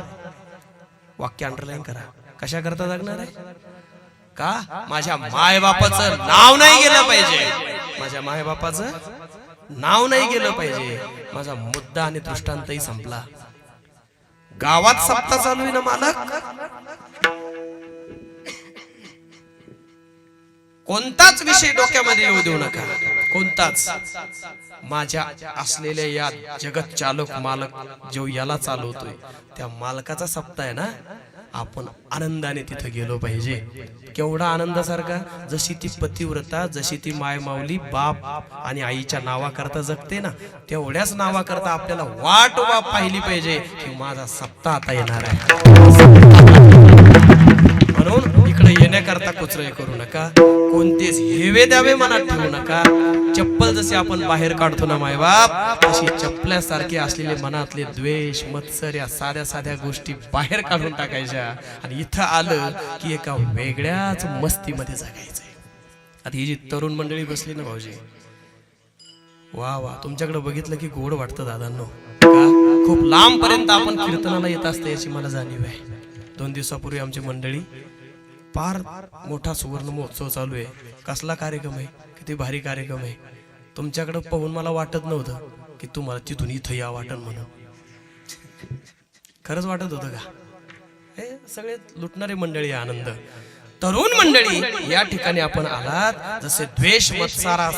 वाक्य अंडरलाईन करा. कशा करता जगणार आहे का, माझ्या मायबापाचं नाव नाही गेलं पाहिजे, माझ्या मायबापाचं नाव नाही गेलं पाहिजे. माझा मुद्दा आणि दृष्टांतही संपला. गावात सप्ताह चालू आहे ना मालक, कोणताच विषय डोक्यामध्ये येऊ देऊ नका, कोणताच. माझ्या असलेल्या या जगत चालक मालक जो याला चालवतोय त्या मालकाचा सप्ताह आहे ना, आपण आनंदाने तिथे गेलो पाहिजे. केवढा आनंदासारखा, जशी ती पतिव्रता, जशी ती मायमाऊली बाप आणि आईच्या नावाकरता जगते ना, तेवढ्याच नावाकरता आपल्याला वाट पाहिली पाहिजे की माझा सप्ताह आता येणार आहे. म्हणून इकडे येण्याकरता कुचराई करू नका, कोणतेच हेवे द्यावे मनात ठेवू नका. चप्पल जसे आपण बाहेर काढतो ना मायबाप, तशी चप्पल्यासारखे असलेले मनातले द्वेष मत्सर या साध्या साध्या गोष्टी बाहेर काढून टाकायच्या आणि इथं आलं की एका वेगळ्याच मस्तीमध्ये जगायचंय. आता ही जी तरुण मंडळी बसली ना भाऊजी, वा वा, तुमच्याकडे बघितलं की गोड वाटतं दादांनो. का खूप लांब पर्यंत आपण कीर्तनाला येत असते याची मला जाणीव आहे. 2 दिवसापूर्वी आमची मंडळी, फार मोठा सुवर्ण महोत्सव चालू आहे. कसला कार्यक्रम आहे, किती भारी कार्यक्रम आहे. तुमच्याकडे पाहून मला वाटत नव्हतं की तुम्हाला तिथून इथं या वाटण म्हणून. खरंच वाटत होतं का? हे सगळे लुटणारे मंडळी, आनंद. तरुण मंडळी या ठिकाणी आपण आलात, जसे द्वेष मत्सरा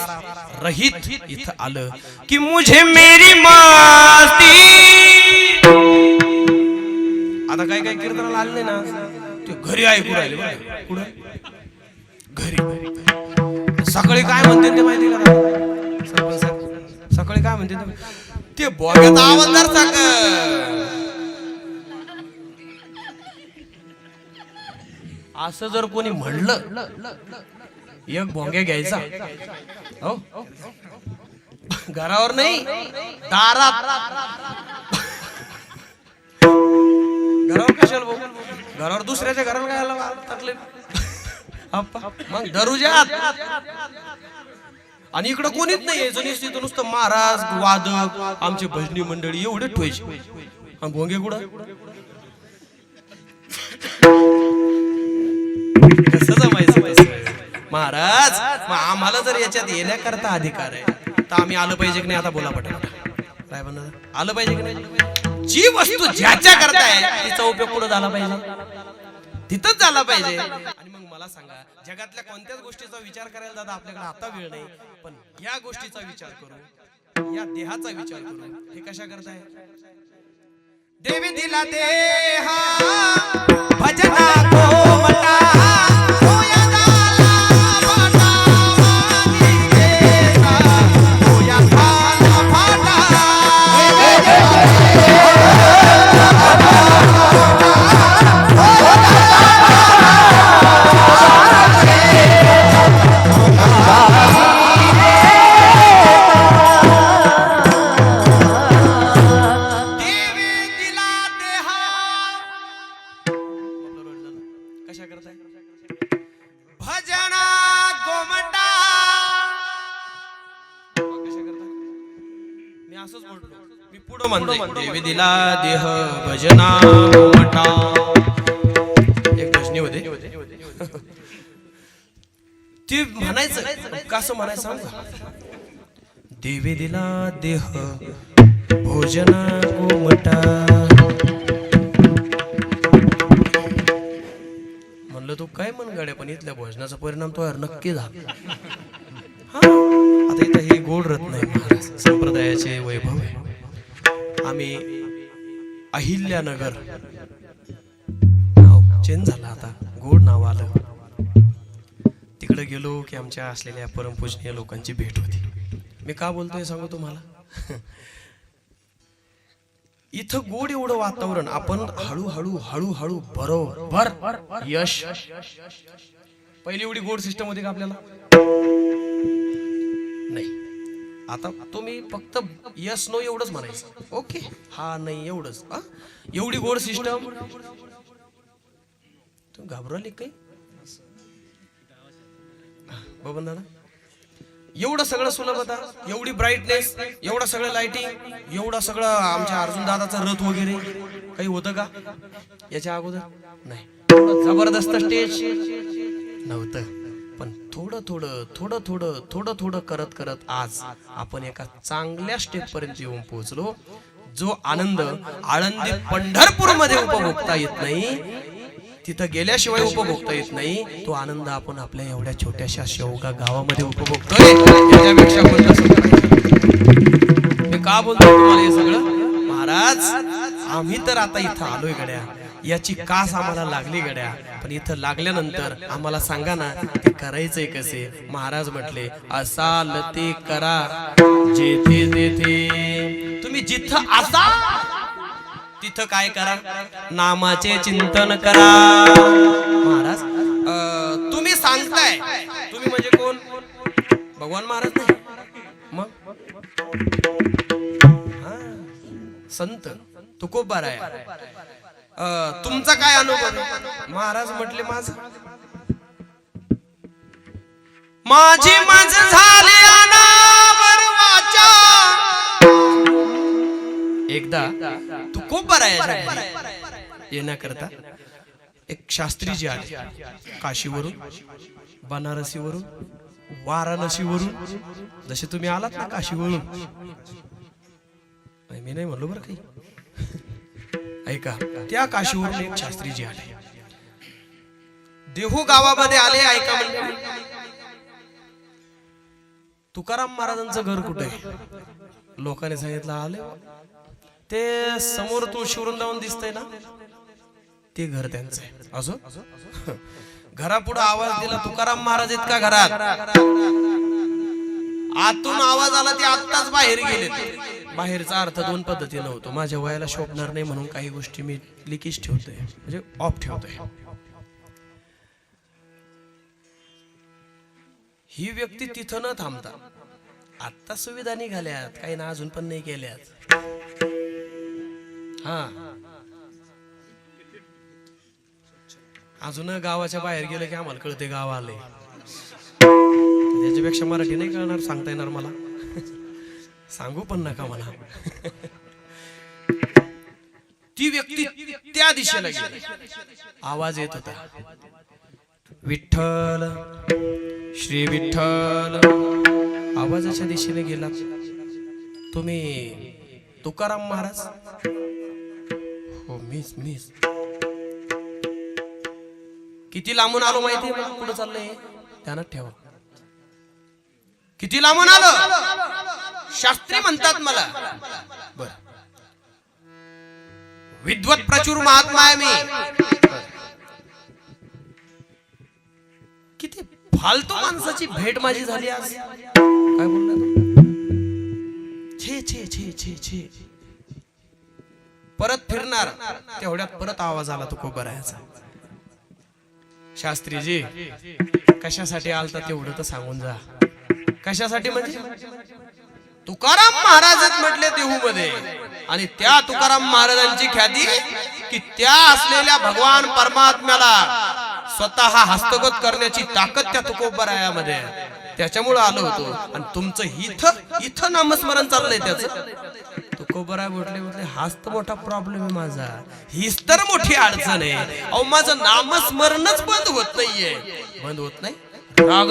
रहित इथं आलं की मुझे मेरी मस्ती. आता काय काय कीर्तनाला आले ना, ते घरी ऐकू राहिले. पुढे घरी सकाळी काय म्हणते ते माहिती का? सकाळी काय म्हणते ते बोग्यात आवाजदार सांग. असं जर कोणी म्हणलं, एक भोंग्या घ्यायचा, हो घरावर नाही दारात. घरावर कशाला भाऊ, घरावर दुसऱ्याच्या घराला काय तकलीफ, मग दरुजात. आणि इकडं कोणीच नाही यायचं, नुसतं महाराज वादक आमची भजनी मंडळी एवढे ठेवायची. भोंगे कुठं कसं जमायचं महाराज. मग आम्हाला जर याच्यात येण्याकरता अधिकार आहे तर आम्ही आलं पाहिजे की नाही? आता बोला पटापट, काय म्हणणार, आलं पाहिजे की नाही? जी वस्तू ज्याच्या करता आहे तिचा उपयोग कुठं झाला पाहिजे, तिथंच झाला पाहिजे. आणि मग मला सांगा, जगातल्या कोणत्याच गोष्टीचा विचार करायला दादा आपल्याकडे आता वेळ नाही, पण या गोष्टीचा विचार करू, या देहाचा विचार करू. हे कशा करताय? देवी दिला देहा भजना कोमटा देवी दिला देह भजना कोमटा. एक भजनी होते ती म्हणायचं, कसं म्हणायचं सांगा. देवी दिला देह भोजना कोमटा. म्हणलं तू काय म्हण गाड्या, पण इथल्या भोजनाचा परिणाम तो यार नक्की झाला. आता इथं हे गोड रत्न नाही महाराज, संप्रदायाचे वैभव आहे. आम्ही अहिल्यानगर नाव चेंज झालं, आता गोड नाव आलं. तिकडे गेलो की आमच्या असलेल्या परमपूजनीय लोकांची भेट होती. मी का बोलतोय सांगू तुम्हाला. इथं गोड एवढं वातावरण, आपण हळूहळू हळूहळू बरोबर यश. पहिली एवढी गोड सिस्टम होती का आपल्याला? नाही. आता तुम्ही फक्त यस नो एवढंच म्हणायचं, ओके हा नाही एवढंच. एवढी गोड सिस्टम तू घाबरली काही बबन दादा? एवढं सगळं सुलभता, एवढी ब्राईटनेस, एवढं सगळं लाइटिंग, एवढं सगळं आमच्या अर्जुन दादाचा रथ वगैरे काही होतं का याच्या अगोदर? नाही. जबरदस्त स्टेज नव्हतं, पण थोडं थोडं थोडं थोडं थोडं थोडं करत करत आज आपण एका चांगल्या स्टेप पर्यंत येऊन पोहोचलो. जो आनंद आळंदी पंढरपूर मध्ये उपभोगता येत नाही, तिथं गेल्याशिवाय उपभोगता येत नाही, तो आनंद आपण आपल्या एवढ्या छोट्याशा शेवगा गावामध्ये उपभोगतोय. याच्यापेक्षा मी का बोलतो तुम्हाला हे सगळं महाराज? आम्ही तर आता इथं आलोय गड्या, याची कास आम्हाला लागली गड्या, पण इथं लागल्यानंतर आम्हाला सांगा ना ते करायचंय कसे. महाराज म्हटले असाल ते करा जेथे जेथे. तुम्ही जिथं असा तिथं काय करा? नामाचे चिंतन करा. महाराज तुम्ही सांगताय, तुम्ही म्हणजे कोण? भगवान महाराज नाही मग संत तुकोबाराय. तुमचा काय अनुभव? महाराज म्हटले माझी झाली अनावर वाचा. एकदा तुकोबाराया येण्याकरता एक शास्त्रीजी आले काशीवरून, बनारसीवरून, वाराणसीवरून. जसे तुम्ही आलात ना काशीवरून, मी नाही म्हणलो बरं काही. ऐका, त्या काशीवरून एक शास्त्रीजी आले, देहू गावामध्ये आले. ऐका म्हणजे तुकाराम महाराजांचं घर कुठे आहे? लोकांनी सांगितलं आले ते समोर तुळशी वृंदावन दिसतंय ना, ते घर त्यांचं आहे. असं घरापुढे आवाज दिला तुकाराम महाराज इतका घरात. आतून आवाज आला ते आत्ताच बाहेर गेले. बाहेरचा अर्थ दोन पद्धतीने होतो. माझ्या वयाला शोभणार नाही म्हणून काही गोष्टी मी लिकीच ठेवतोय, म्हणजे ऑफ ठेवतोय. ही व्यक्ती तिथं न थांबता आता सुविधा निघाल्यात, काही ना अजून पण नाही केल्यात. हा अजून गावाच्या बाहेर गेलं की आम्हाला कळते गाव आले. त्याच्यापेक्षा मराठी नाही कळणार, सांगता येणार मला. सांगू पण नका मला. ती व्यक्ती त्या दिशेला गेली. आवाज येत होता विठ्ठल श्री विठ्ठल. आवाजाच्या दिशेने गेला. तुम्ही तुकाराम महाराज? हो मिस किती लांबून आलो माहिती आहे पुढे चाललंय ध्यानात ठेवा. किती लांबून आलो शास्त्री म्हणतात मला. बर विद्वत प्रचुर महात्मा आहे मी. किती फालतू माणसाची भेट माझी झाली आज. काय बोलणार छे छे छे छे छे. परत फिरणार तेवढ्यात परत आवाज आला तो कोबरायाचा. शास्त्रीजी कशासाठी आलता तेवढं तर सांगून जा. कशासाठी म्हणजे तुकाराम महाराजच म्हटले देहू मध्ये आणि त्या तुकाराम महाराजांची ख्याती की त्या असलेल्या भगवान परमात्म्याला स्वतः हस्तगत करण्याची ताकद त्या तुकोबरायामध्ये. त्याच्यामुळे आलो होतो आणि तुमचं इथं नामस्मरण चाललंय त्याचं. तुकोबराय म्हटले हाच तर मोठा प्रॉब्लेम आहे माझा. हीच तर मोठी अडचण आहे. अहो माझं नामस्मरणच बंद होत नाहीये. बंद होत नाही.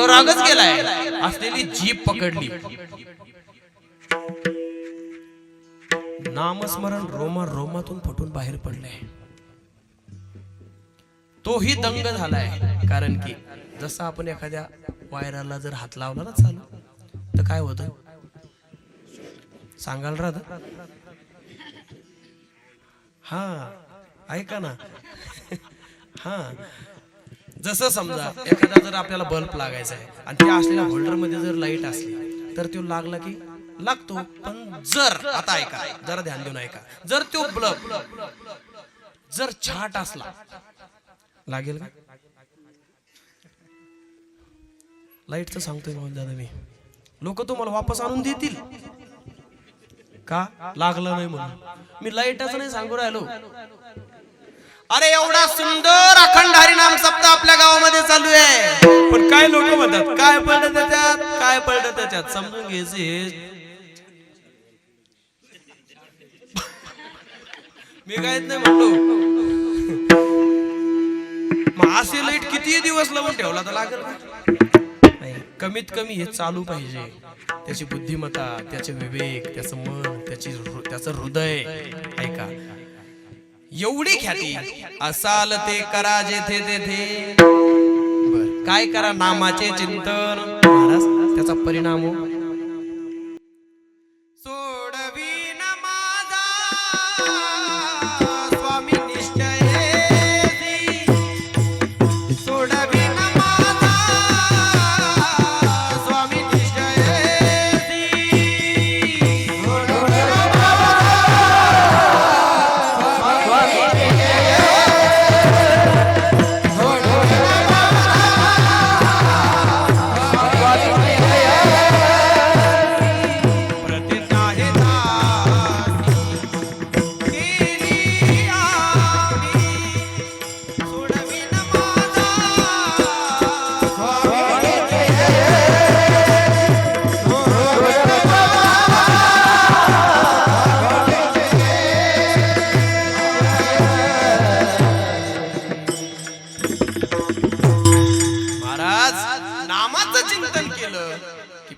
रागच गेलाय. असलेली जीभ पकडली. नामस्मरण रोमातून फुटून बाहेर पडलंय. तोही दंग झालाय. कारण की जसं आपण एखाद्या वायराला जर हात लावला ना चालू तर काय होतं सांगाल राहत. हा ऐका ना. हा जसं समजा एखादा जर आपल्याला बल्ब लागायचा आहे आणि त्या असलेल्या होल्डर मध्ये जर लाईट असली तर तो लागला की लागतो. पण जर आता ऐका जरा ध्यान देऊन ऐका. जर तो बल्ब जर छाट असला लागेल का. लाईटचं सांगतोय म्हणून दादा मी. लोक तुम्हाला वापस आणून देतील का लागलं नाही म्हणून. मी लाईटच नाही सांगू राहिलो. अरे एवढा सुंदर अखंड हरिनाम सप्ताह आपल्या गावामध्ये चालू आहे. पण काय लोक म्हणतात काय पडलं त्याच्यात काय पडलं त्याच्यात समजून घ्यायचे. मी काहीच नाही म्हणलो. मग असे लाईट किती दिवस लावून ठेवला तर लागेल नाही. कमीत कमी हे चालू पाहिजे. त्याची बुद्धिमत्ता त्याचे विवेक त्याचं मन त्याचं हृदय ऐका. एवढी ख्याती असाल ते करा जेथे तेथे. बर काय करा नामाचे चिंतन. महाराज त्याचा परिणाम हो.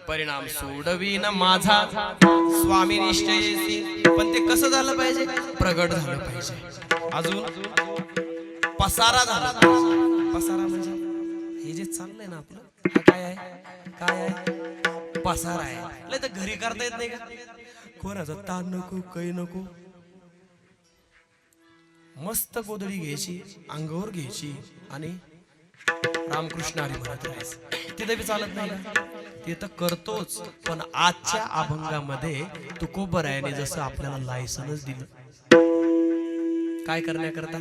परिणाम सोडवीन माझा स्वामी निश्चयसी. पण ते कसं झालं पाहिजे प्रगट झालं पाहिजे. अजून पसारा झाला पाहिजे. पसारा म्हणजे हे जे चाललंय ना आपलं हा काय आहे पसारा आहे. नाही तर घरी करता येत नाही का. कोणाचा ताण नको काही नको. मस्त गोधडी घ्यायची अंगावर घ्यायची आणि रामकृष्ण हरी म्हणत राहायचं. तिथे बी चालत नाही का. ते तर करतोच. पण आजच्या अभंगामध्ये तुकोबरायाने जसं आपल्याला लायसनच दिलं काय करण्याकरता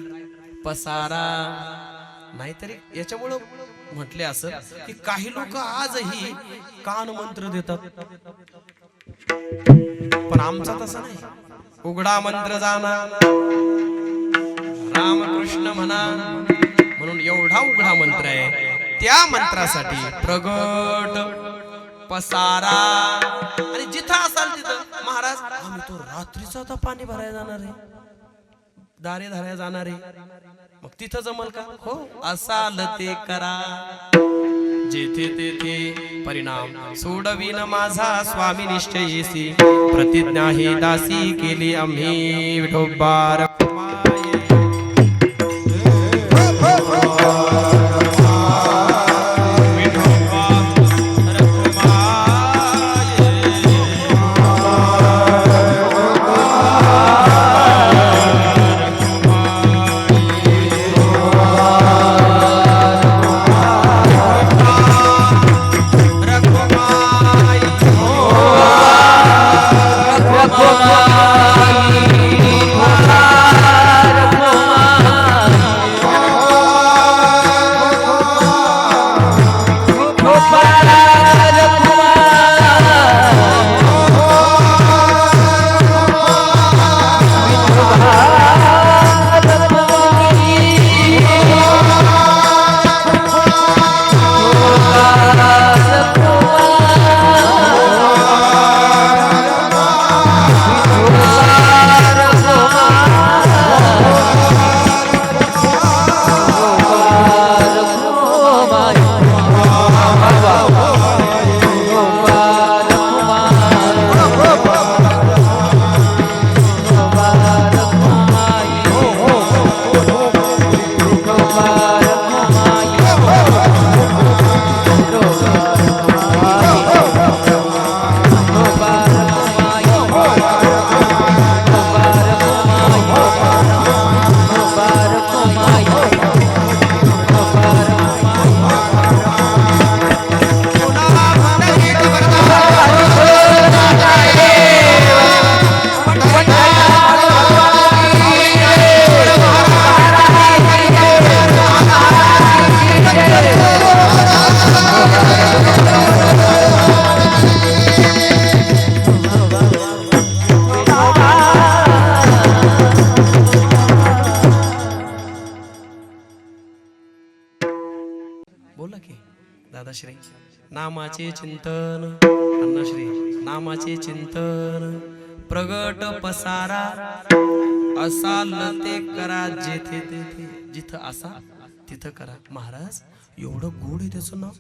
पसारा. नाहीतरी याच्यामुळं म्हटले असं की काही लोक आजही कान मंत्र देतात. पण आमचा तसा नाही. उघडा मंत्र जाणार रामकृष्ण म्हणा म्हणून एवढा उघडा मंत्र आहे. त्या मंत्रासाठी प्रगट पसारा. आणि जिथं असाल तिथं महाराज आम्ही तो रात्रीचा आता पाणी भरायला जाणार आहे दारे धरायला जाणार आहे. मग तिथं जमल का. हो असाल ते करा जेथे तेथे परिणाम सोडवीन माझा स्वामी निश्चयसी. प्रतिज्ञा ही दासी केली आम्ही विठोबार. अण्णाश्री नामाचे चिंतन, अण्णाश्री नामाचे चिंतन प्रगट पसारा असाल ते करा, जेथे तेथे जिथं असा तिथं करा. महाराज एवढं गोड आहे त्याचं नाव.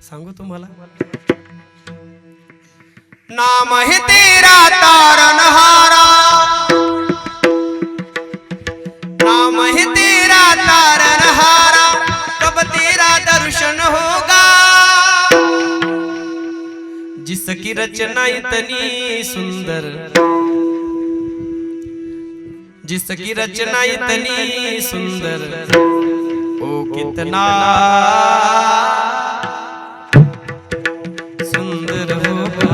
सांगू तुम्हाला, नाम है तेरा तारनहारा, नाम है तेरा तारनहारा, कब तेरा दर्शन होगा. जिसकी रचना इतनी सुंदर, जिसकी रचना इतनी सुंदर, ओ कितना सुंदर होगा.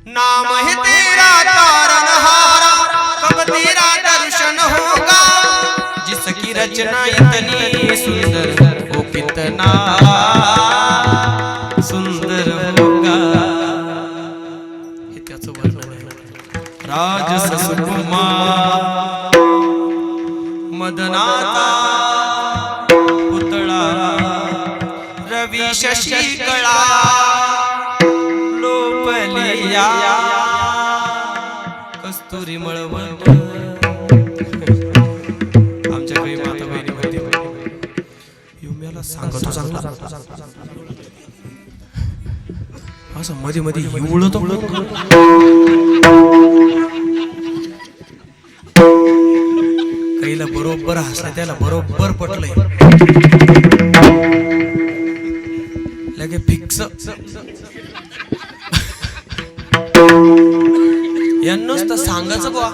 नाम है तेरा तारनहारा, कब तेरा दर्शन होगा. जिसकी रचना इतनी सुंदर, ओ कितना सुंदर होगा. हे त्याचं वर्णन आहे. राजस सुकुमार मदनाचा पुतळा, रवी शशी कळा लोपलिया, कस्तुरी मळवळ. आमच्या काही माता बहिणी माहिती युम्याला सांगतो चांगला, असं मध्ये मध्ये एवढं तो काहीला बरोबर हसलं, त्याला बरोबर पटलंय लगे फिक्स. यांनाच तर सांगायचं बुवा,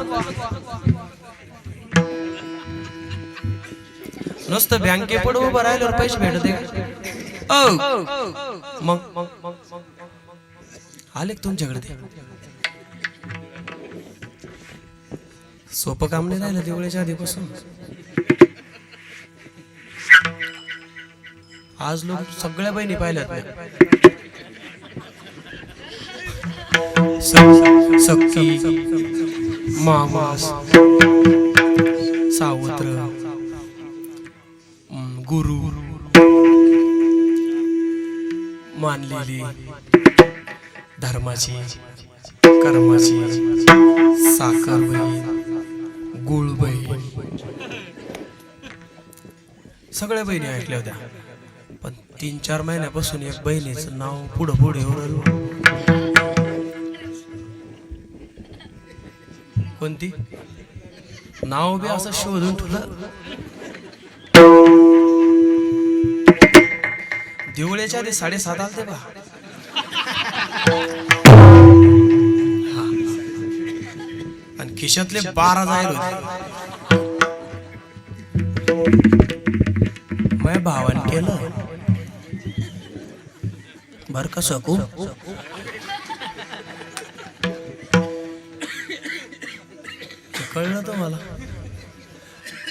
नुसतं बँके पड उभं राहिल्यावर पैसे भेटत का? मग आले तुमच्याकडे ते सोपं काम नाही राहिलं दिवाळीच्या आधीपासून. आज लोक सगळ्या बहिणी पाहिल्यात नाही. सखी, मामास, सावत्र, गुरु मानलेली, धर्माची, कर्माची, साखर बहीण, गुळ बहीण, सगळ्या बहिणी ऐकल्या होत्या. पण 3-4 महिन्यापासून एक बहिणीचं नाव पुढं पुढे येऊन. कोणती नाव बी असं शोधून ठेवलं. दिवाळीच्या आधी 7:30 आलते बा. आणि खिशातले 12 जाईल होते. माझ्या भावाने केलं बर का सकू. कळलं तुम्हाला.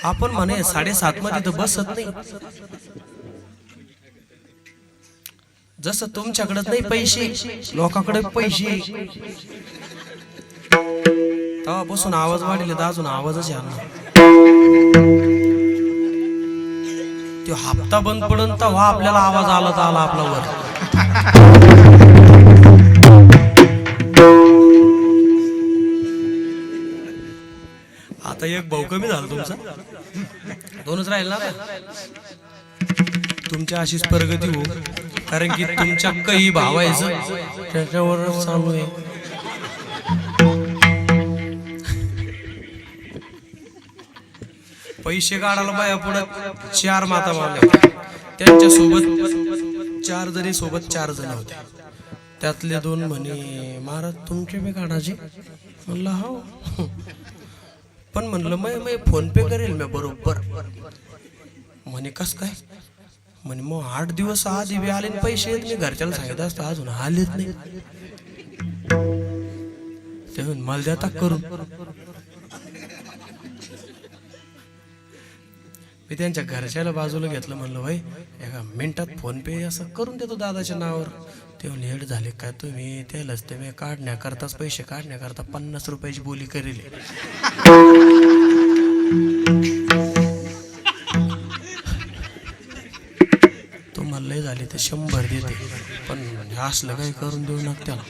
आपण म्हणे 7:30 मध्ये तर बसत नाही. जसं तुमच्याकडे नाही पैसे, लोकांकडे पैसे, तेव्हापासून आवाज वाढले तर अजून आवाजच आला. तो हप्ता बंद पडून तेव्हा आपल्याला आवाज आला तर आला आपला वर. आता एक भाऊ कमी झाला तुमचा, 2च राहील ना. तुमच्या अशीच प्रगती हो, कारण की तुमच्या काही भावायचं त्याच्यावर चालू आहे. पैसे काढायला बाया पुढे 4 माता मारल्या. त्यांच्या सोबत 4 जणी सोबत 4 जण होते. त्यातले 2 म्हणे महाराज तुमचे बी काढायचे. म्हणलं हो. पण म्हणलं मी फोन पे करेल मी बरोबर. म्हणे कस काय. म्हणे मग 8 दिवस आधी बी आले पैसे. मी घरच्याला सांगितलं असतं अजून आलेच नाही. ते मला द्या करून. मी त्यांच्या घरच्याला बाजूला घेतलं. म्हणलं भाई एका मिनिटात फोन पे असं करून देतो दादाच्या नावावर. ते लेट झाले काय तुम्ही. त्यालाच ते मी काढण्याकरताच पैसे काढण्याकरता 50 रुपयाची बोली करेल. तुम्हाला लय झाले तर 100 देते, पण असलं काही करून देऊ नका त्याला.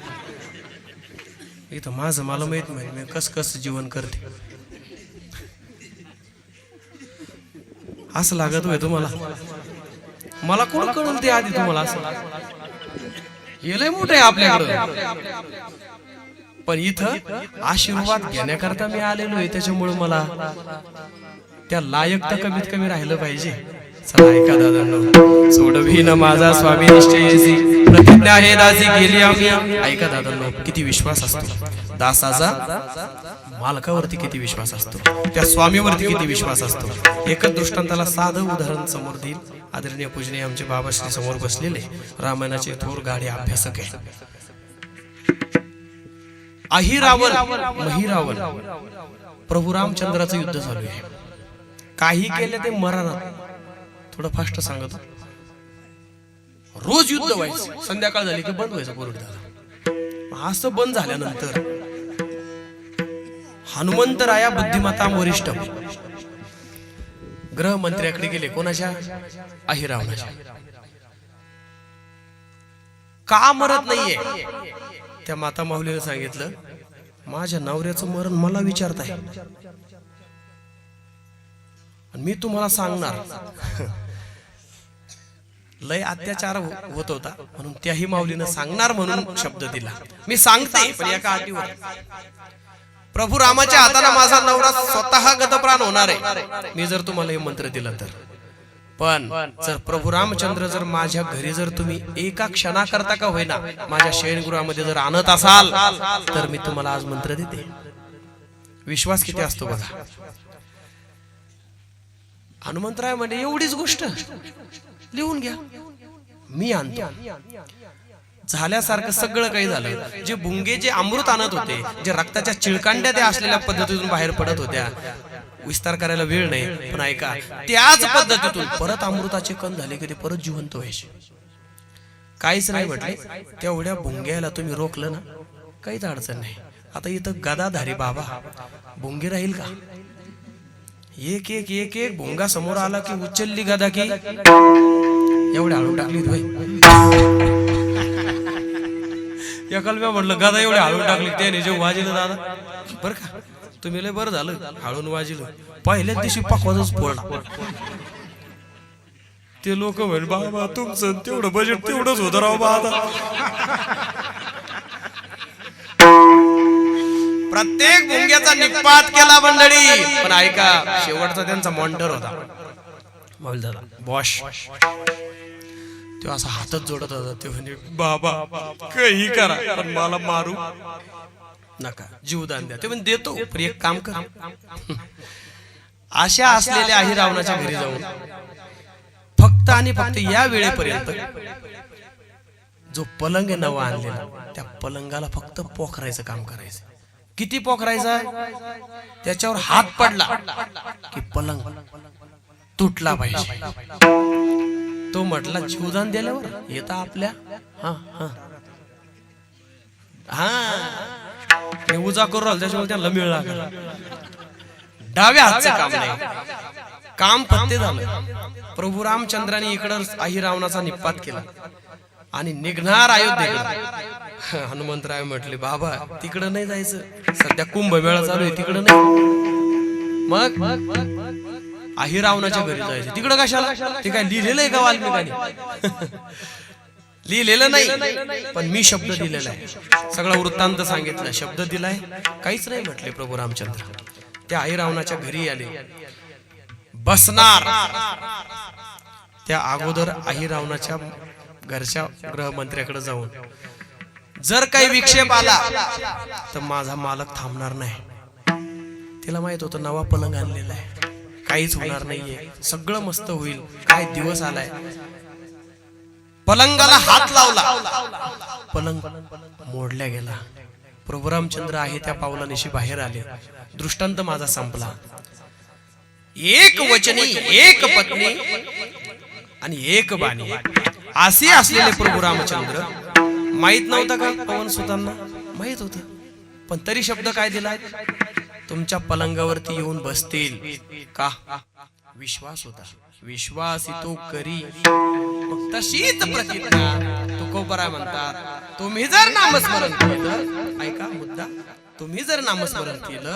इथं माझं मला माहित नाही मी कस जीवन करते. असं लागत होय तुम्हाला? मला कोण कळून ते आधी तुम्हाला असं हे लय मोठं आहे आपल्याकडं. पण इथं आशीर्वाद घेण्याकरता मी आलेलो आहे, त्याच्यामुळे मला त्या लायक तर कमीत कमी राहिलं पाहिजे. चला ऐका दादांनो, सोडवी न माझा स्वामी निश्चयसी, प्रतिज्ञा हे दासी केली आम्ही. ऐका दादांनो, किती विश्वास असतो दासाचा मालकावरती, किती विश्वास असतो त्या स्वामीवरती, किती विश्वास असतो. एकच दृष्टांताला साधं उदाहरण समोर देईल. आदरणीय पूजनीय आमचे बाबाश्री समोर बसलेले रामायणाचे थोर गाडे अभ्यासक आहे. अहिरावण महिरावण प्रभू रामचंद्राचं युद्ध चालू आहे. काही केलं ते मरणार. थोडं फास्ट सांगतो. रोज युद्ध व्हायचं, संध्याकाळ झाली की बंद व्हायचं कोरड दादा. असं बंद झाल्यानंतर हनुमंतराया बुद्धिमत्ता वरिष्ठ गृहमंत्र्याकडे गेले. कोणाच्या? अहिरावणाच्या. का मरत नाहीये? त्या माता माऊलीने सांगितलं, माझ्या नवऱ्याचं मरण मला विचारताय आणि मी तुम्हाला सांगणार. लय अत्याचार होत होता म्हणून त्याही माऊलीनं सांगणार म्हणून शब्द दिला. मी सांगते पण एका अटीवर, प्रभू रामाच्या हाताने माझा नवरा स्वतः गतप्राण होणार आहे मी जर तुम्हाला हे मंत्र दिलं तर. पण जर प्रभू रामचंद्र जर माझ्या घरी जर तुम्ही एका क्षणाकरता का होईना माझ्या शयनगृहामध्ये जर आणत असाल तर मी तुम्हाला आज मंत्र देते. विश्वास किती असतो बघा. हनुमंतराय म्हणे एवढीच गोष्ट लिहून घ्या, मी आणतो. झाल्यासारखं सगळं काही झालं. जे भुंगे जे अमृत आणत होते, जे रक्ताच्या चिळकांड्या त्या असलेल्या पद्धतीतून बाहेर पडत होत्या, विस्तार करायला वेळ नाही, पण ऐका, त्याच पद्धतीतून परत अमृताचे कण झाले की ते परत जिवंत व्हायचे. काहीच नाही म्हटले. तेवढ्या भुंग्याला तुम्ही रोखलं ना, काहीच अडचण नाही. आता इथं गदाधारी बाबा भुंगे राहील का? एक एक एक एक भोंगा समोर आला की उचलली गदा की एवढी हळू टाकली. एकाल मी म्हटलं गदा एवढी हळू टाकली, त्याने जे वाजिलं दादा बरं का, तुम्ही लय बरं झालं हळून वाजिलं. पहिल्याच दिवशी पकवाजच फोडला. ते लोक म्हण बाबा तुमचं तेवढं बजेट तेवढंच होतं राव बा. प्रत्येक भुंग्याचा निपात केला मंडळी. पण ऐका, शेवटचा त्यांचा मॉनिटर होता मौलदादा बॉश. तो असा हातच जोडत होता. ते म्हणजे बाबा काही करा पण मला मारू नका, जीवदान द्या. ते म्हणजे देतो पण एक काम कर. अशा असलेल्या अहिरावणाच्या घरी जाऊन फक्त आणि फक्त या वेळेपर्यंत जो पलंग नवा आणलेला त्या पलंगाला फक्त पोखरायचं काम करायचं. किती पोखरायचा? त्याच्यावर हात पडला की पलंग तुटला पाहिजे. तो म्हटला जीवदान दिल्यावर येता आपल्या हा हा हा उजा करू राहिला, त्याच्यामुळे त्याला मिळ लागला. डाव्या हातचं काम नाही, काम पत्ते झालं. प्रभू रामचंद्राने इकडं अहिरावणाचा निपात केला आणि निघणार अयोध्येकडे. हनुमंतराय म्हटले बाबा तिकडं नाही जायचं, सध्या कुंभमेळा चालू आहे तिकडं नाही. मग अहिरावणाच्या घरी जायचं. तिकडं कशाला? ते काय लिहिलेलं आहे का वाल्मिकाने? लिहिलेलं नाही, पण मी शब्द दिलेला आहे. सगळा वृत्तांत सांगितलं, शब्द दिलाय. काहीच नाही म्हटले प्रभू रामचंद्र. त्या अहिरावणाच्या घरी आले. बसणार त्या अगोदर अहिरावणाच्या घरच्या गृहमंत्र्याकडे जाऊन जर काही विक्षेप आला तर माझा मालक थांबणार नाही. तिला माहित होतं नवा पलंग आणलेला आहे, काहीच होणार नाहीये, सगळं मस्त होईल. काय दिवस आलाय. पलंगाला हात लावला, पलंग मोडल्या गेला. प्रभू रामचंद्र आहे त्या पावलानिशी बाहेर आले. दृष्टांत माझा संपला. एक वचनी, एक पत्नी आणि एक बाणी असे असलेले प्रभू रामचंद्र माहित नव्हतं का? पवन सुतांना माहित होत, पण तरी शब्द काय दिला? तुमच्या पलंगावरती येऊन बसतील का? विश्वास होता. विश्वास तो करी मग तशीच प्रतिज्ञा तुकोबराय म्हणतात, तुम्ही जर नामस्मरण केलं, ऐका मुद्दा, तुम्ही जर नामस्मरण केलं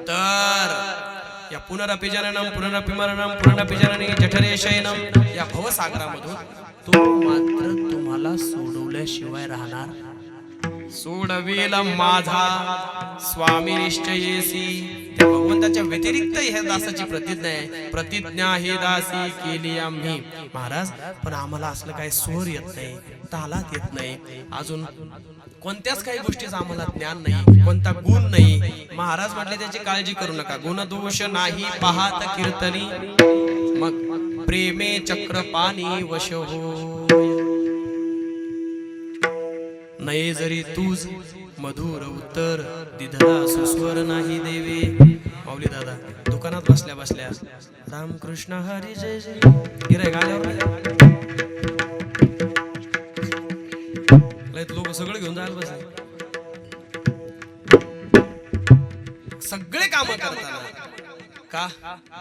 तर या पुनरपि जननम पुनरपि मरणम पुनरपि जननी जठरे शयनम या भवसागरामधून तो मात्र तुम्हाला सोडवल्याशिवाय राहणार, सोडवेल माझा स्वामी निश्चयेसी. त्या भगवंताच्या व्यतिरिक्त ह्या दासाची प्रतिज्ञा आहे. प्रतिज्ञा हे दासी केली आम्ही महाराज, पण आम्हाला असलं काही स्वर येत नाही, तालात येत नाही, अजून कोणत्याच काही गोष्टीचं आम्हाला ज्ञान नाही, कोणता गुण नाही. महाराज म्हटले त्याची काळजी करू नका, गुण दोष नाही पाहत कीर्तनी, मग प्रेमे चक्र पाणी वश हो. नये जरी तुझ मधुर उत्तर दिधला सुस्वर नाही देवे. माऊली दादा दुकानात बसल्या बसल्या रामकृष्ण हरी जय जय गिराय गाण्यावर लोक सगळे घेऊन जायला बसले, सगळे काम करताना का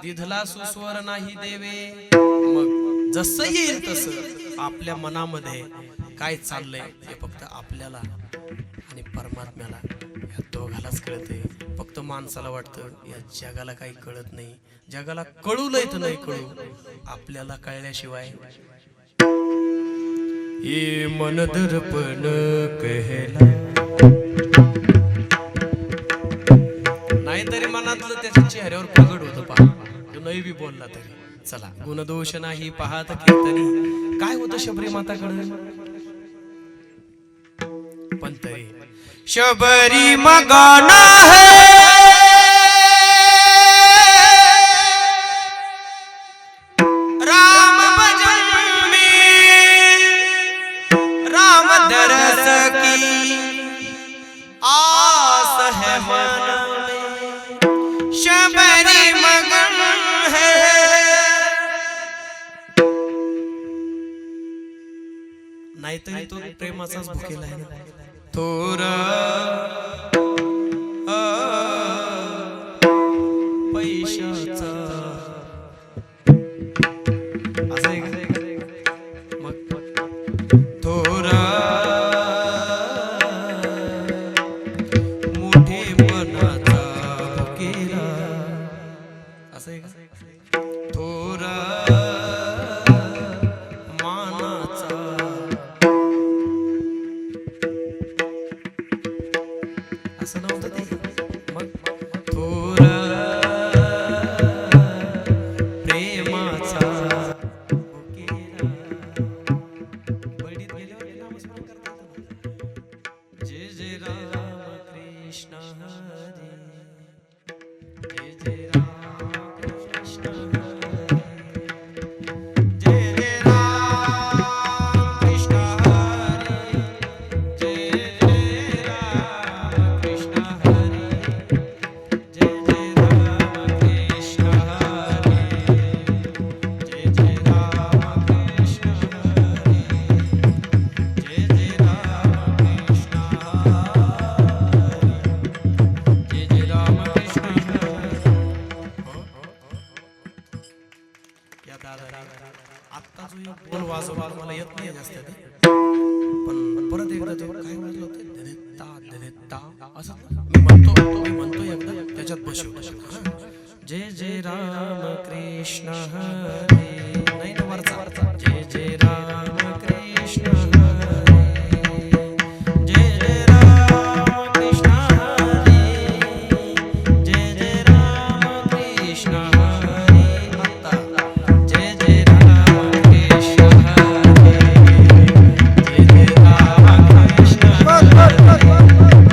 दिधला सुस्वर नाही देवे. मग जसं येईल तसं आपल्या मनामध्ये काय चाललंय हे फक्त आपल्याला आणि परमात्म्याला या दोघालाच कळते. फक्त माणसाला वाटतं या जगाला काही कळत नाही, जगाला कळू तर नाही कळू, आपल्याला कळल्याशिवाय. ये मन दर्पण कहला, नाहीतरी मनातलं त्याच्या चेहऱ्यावर प्रगट होतं पहा, तो नाही बी बोलला तरी. चला, गुणदोष नाही पाहत कीर्तनी. काय होतं शबरी माताकडे, पण तरी शबरी मगाना है राम भजन में, राम दरस की आस है मन में, शबरी मगन है. नाहीतरी तो प्रेमाचाच भुकेला आहे ना. थोरा पैशाचा असं आहे का? मग थोरा मोठेपणाचा भुकेला असं आहे का? थोरा असं नव्हतं ते. मग थोर प्रेमाचा बळीत गेल्यावर नामस्मरण करतात. जय जय राम कृष्ण हरी, जय जय राम कृष्ण हरी, जय जय राम कृष्ण हरी, जय जय राम कृष्ण हरी, जय जय राम कृष्ण हरी, जय जय राम कृष्ण हरी, जय जय राम कृष्ण हरी, जय जय राम कृष्ण हरी. या दादा आत्ता जो एक बोल वाजवला मला येत नाही जास्त ते, पण परत एकदा ते काय वाजलं होतं, धनिता धनिता असं मी म्हणतो एकदा त्याच्यात बसू. जय जय राम कृष्ण हरी, नाही ना वरचा, जय जय राम कृष्ण हरी, जय जय राम कृष्ण हरी, जय जय राम कृष्ण हरी. आता जय जय राम कृष्ण हरी, जय जय राम कृष्ण हरी.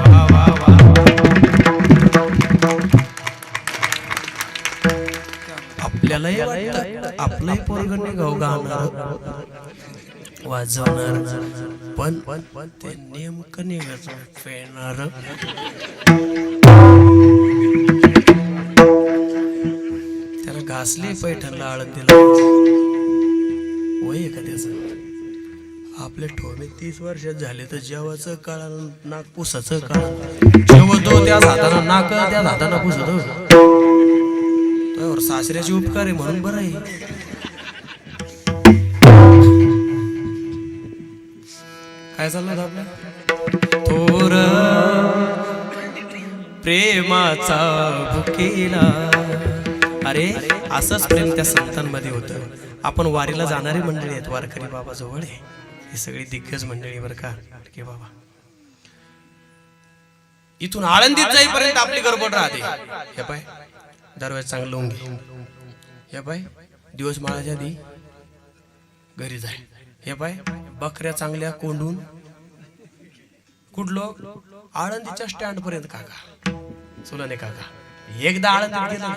वा वा वा. आपल्यालाही वाटतं आपलंही पोरगं गाव गाणार वाजवणार, पण ते नेमकं निघत फेणार. त्याला घासले पैठणला आळंदीला वय का त्याचं. आपले ठोमे 30 वर्षात झाले तर जेवाचं काळ नाक पुसाचं काळ, जेवतो त्या हाताना नाक त्या हाताना पुसतो. सासऱ्याचे उपकार आहे म्हणून बरं आहे. चालणार आपलं थोर प्रेमाचा भुकेला. अरे असंच प्रेम त्या संतांमध्ये होतं. आपण वारीला जाणारी मंडळी आहेत, वारकरी बाबा जवळ आहे, ही सगळी दिग्गज मंडळी बर का की बाबा. इथून आळंदीत जाईपर्यंत आपली गडबड राहते. हे पाय दरवाजा चांगलं लावून घे. हे पाय दिवस माळाच्या आधी घरी जाय. हे पाय बकऱ्या चांगल्या कोंडून कुठलो आळंदीच्या स्टँड पर्यंत काका सुलाने काका. एकदा आळंदीत गेला,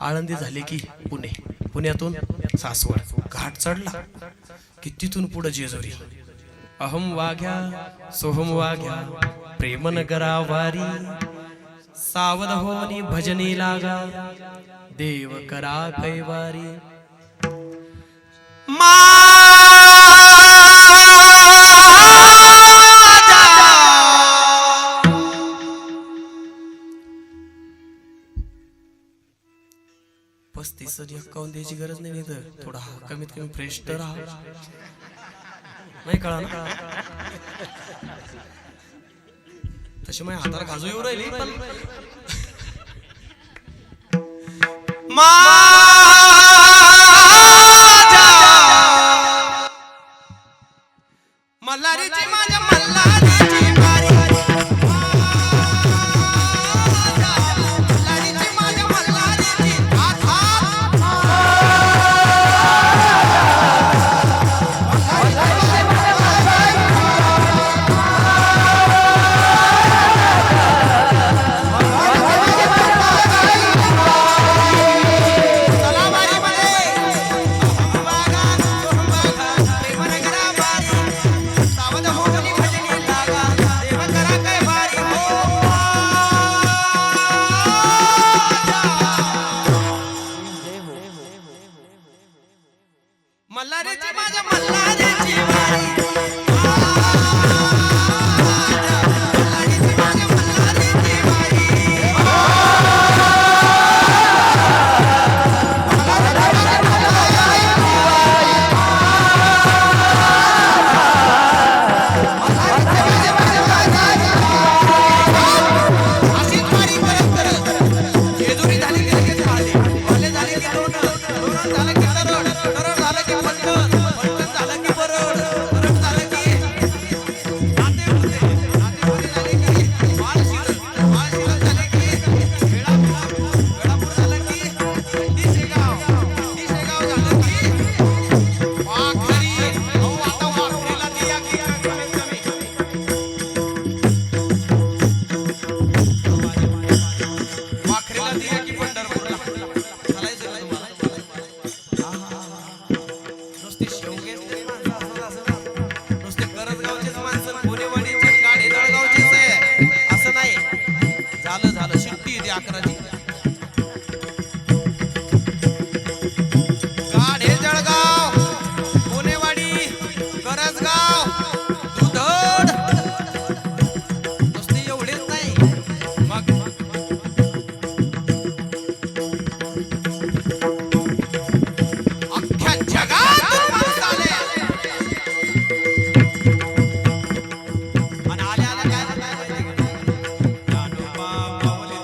आळंदी झाली की पुणे, पुण्यातून सासवड, घाट चढला की तिथून पुढे जेजुरी. अहम वाघ्या सोहम वाघ्या प्रेमनगरा वारी, सावध होनी भजनी लागा देव करा कैवारी. पस्तीस अकाउंट द्यायची गरज नाही तर थोडा कमीत कमी फ्रेश तर राहा. नाही कळा ना तशी माझ्या हाताला गाजू येऊ राहिली पण मल्हारीची माझ्या मल्हारीची बारी, मल्हारीची माझ्या मल्हारीची मल्हारीची माझ्या मल्हारीची बारी, मल्हारीची माझ्या मल्हारीची बारी. अशीच वारी परत करत जेजुरी झाली की लगेच वाढली, वाढले झाले की दोन झालं की तरड झालं की पलटण झालं की परड झालं की नातेपुते झाले की माळशिरस झाले की वेळापूर झालं की शेगाव झालं की वाखरी. अहो आता वाखरीला दिया की कमीत कमी वाखरीला दिया की पंढरपूरला चालायचं ना तुम्हाला. नुसते शेवगेच नाही माणसं असं नुसते करजगावचेच माणसं पुणेवाडीचे गाडे जळगावचेच आहे असं नाही. झालं शिट्टी येते 11ची. गाडे जळगाव, पुणेवाडी, करजगाव, दुधड नुसते एवढेच नाही मग अख्ख्या जगात माणसं आले. आणि आल्या काय माहिती का? ज्ञानोबा माऊली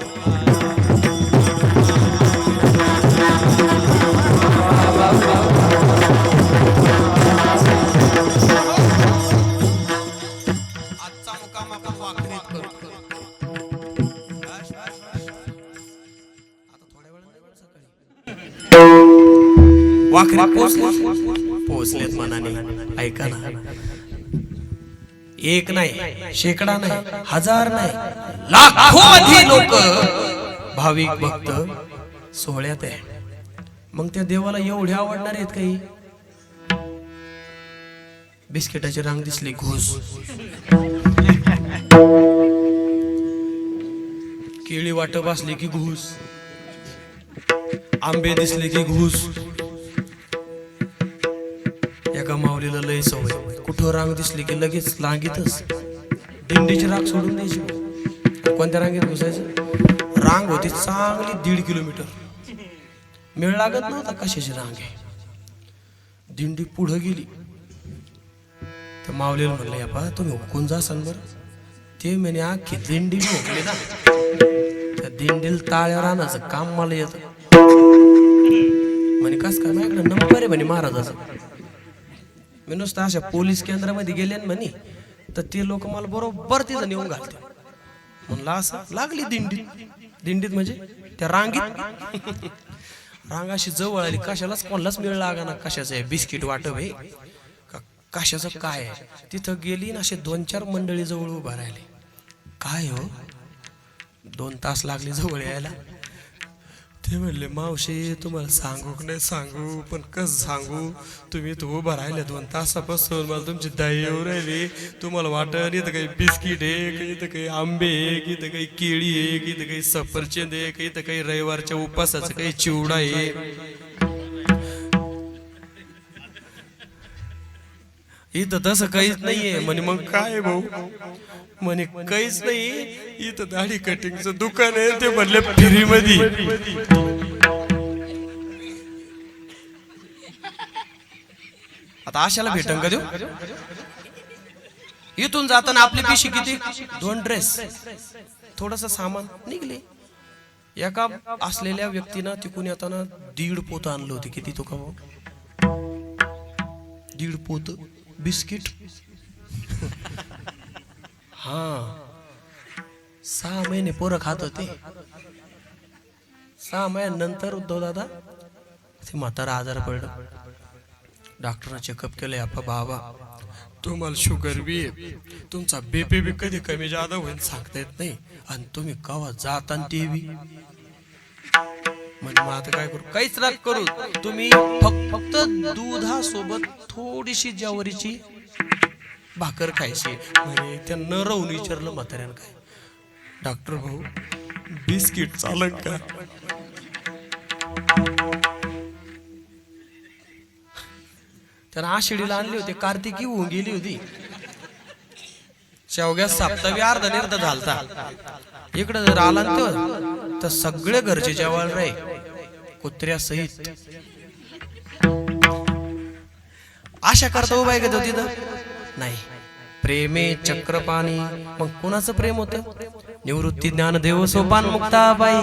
आजचा मुक्काम आपण वाखरीत करू. आता थोड्या वेळाने सकाळी वाखरीत पोहोचलेत मनाने. ऐका ना, एक नाही, शेकडा नाही, हजार नाही, लाखोमध्ये लोक भाविक भक्त सोहळ्यात आहे. मग त्या देवाला एवढे आवडणार आहेत काही? बिस्किटाची रांग दिसली घुस, केळी वाट बसली की घुस, आंबे दिसले की घुस. एका माऊलीला लय सवय, कुठं रांग दिसली की लगेच रांगीतच दिंडीची रांग सोडून द्यायची. कोणत्या रांगेत घुसायचं? रांग होती चांगली 1.5 किलोमीटर, मेळ लागत नव्हता कशाची रांग आहे. दिंडी पुढे गेली, तर माऊलीला म्हणलं यापा तुम्ही हुकून जा सन बरं. ते म्हणे अख्खी दिंडी हुकली ना, त्या दिंडीला टाळ्यावर आणायचं काम मला येतं. म्हणे कस काय माझ्याकडे नंबर आहे म्हणे महाराजाचा. मी नुसतं अशा पोलीस केंद्रामध्ये गेले म्हणे तर ते लोक मला बरोबर तिथं नेऊन घालते. म्हणलं असं लागली दिंडीत म्हणजे त्या रांगीत रांगाशी जवळ आली. कशालाच कोणालाच मिळ लागा ना कशाचं आहे बिस्किट वाटप आहे का कशाचं काय आहे. तिथं गेली ना असे 2-4 मंडळी जवळ उभा राहिले. काय हो 2 तास लागले जवळ यायला. ते म्हणले मावशी तुम्हाला सांगू की नाही सांगू पण कसं सांगू तुम्ही इथं उभं राहिले 2 तासापासून मला तुमची दही येऊ राहिली. तुम्हाला वाटत इथं काही बिस्किट आहे की इथं काही आंबे आहे की इथं काही केळी आहे की इथं काही सफरचंद आहे की इथं काही रविवारच्या उपासाचं काही चिवडा आहे. इथं तसं काहीच नाहीये. म्हणे मग काय भाऊ म्हणे काहीच नाही इथं दाढी कटिंगचं दुकान आहे. ते म्हणले फ्री मध्ये. आता आशाला भेटन का देऊ. इथून जाताना आपली पिशी किती 2 ड्रेस थोडस सामान निघले. एका असलेल्या व्यक्तीनं तिकून येताना 1.5 पोतं आणलं होती. किती तो का 1.5 पोतं बिस्किट. हा 6 महिने पोरं खात होते. 6 महिन्यानंतर उद्धव दादा ते म्हातारा आजार पडलं. डॉक्टरने चेकअप केलं आपा बाबा तुम्हाला शुगर बी आहे, तुमचा बीपी बी कधी कमी जादा होईल सांगता येत नाही आणि तुम्ही कवा जाता ते बी. म्हणजे मग आता काय करू. काहीच राग करू तुम्ही फक्त दुधासोबत थोडीशी ज्वारीची भाकर खायची. म्हणजे त्या न राहून विचारलं म्हाताऱ्यानं काय डॉक्टर भाऊ बिस्किट चालक का. त्यानं आषाढीला आणली होती कार्तिकी होऊन गेली होती. शेवग्या सप्तावी अर्धा निर्धा झालता. इकडे जर आला तर सगळे घरचे जेवायला रे कुत्र्या सहित. आशा करता उभा आहे का तो तिथं नाही. प्रेमे चक्रपाणी. मग कोणाचं प्रेम होतं. निवृत्ती ज्ञानदेव सोपान मुक्ताबाई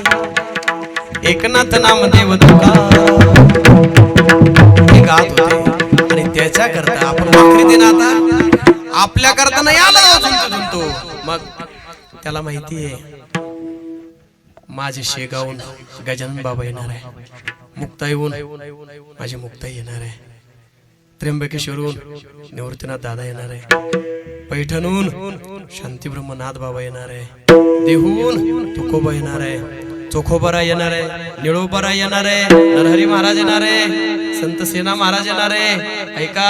एकनाथ नामदेव गात होते. आणि त्याच्या करता आपण वाकरी देना आता आपल्या करता नाही आला तो. मग त्याला माहिती आहे माझे शेगावून गजानन बाबा येणार आहे. मुक्ताईहून माझी मुक्ताई येणार आहे. त्र्यंबकेश्वरून निवृत्तीनाथ दादा येणार आहे. पैठणहून शांती ब्रह्मनाथ बाबा येणार आहे. देहून तुकोबा येणार आहे. चोखोबरा येणार आहे. निळोबरा येणार आहे. नरहरी महाराज येणार आहे. संत सेना महाराज येणार आहे. ऐका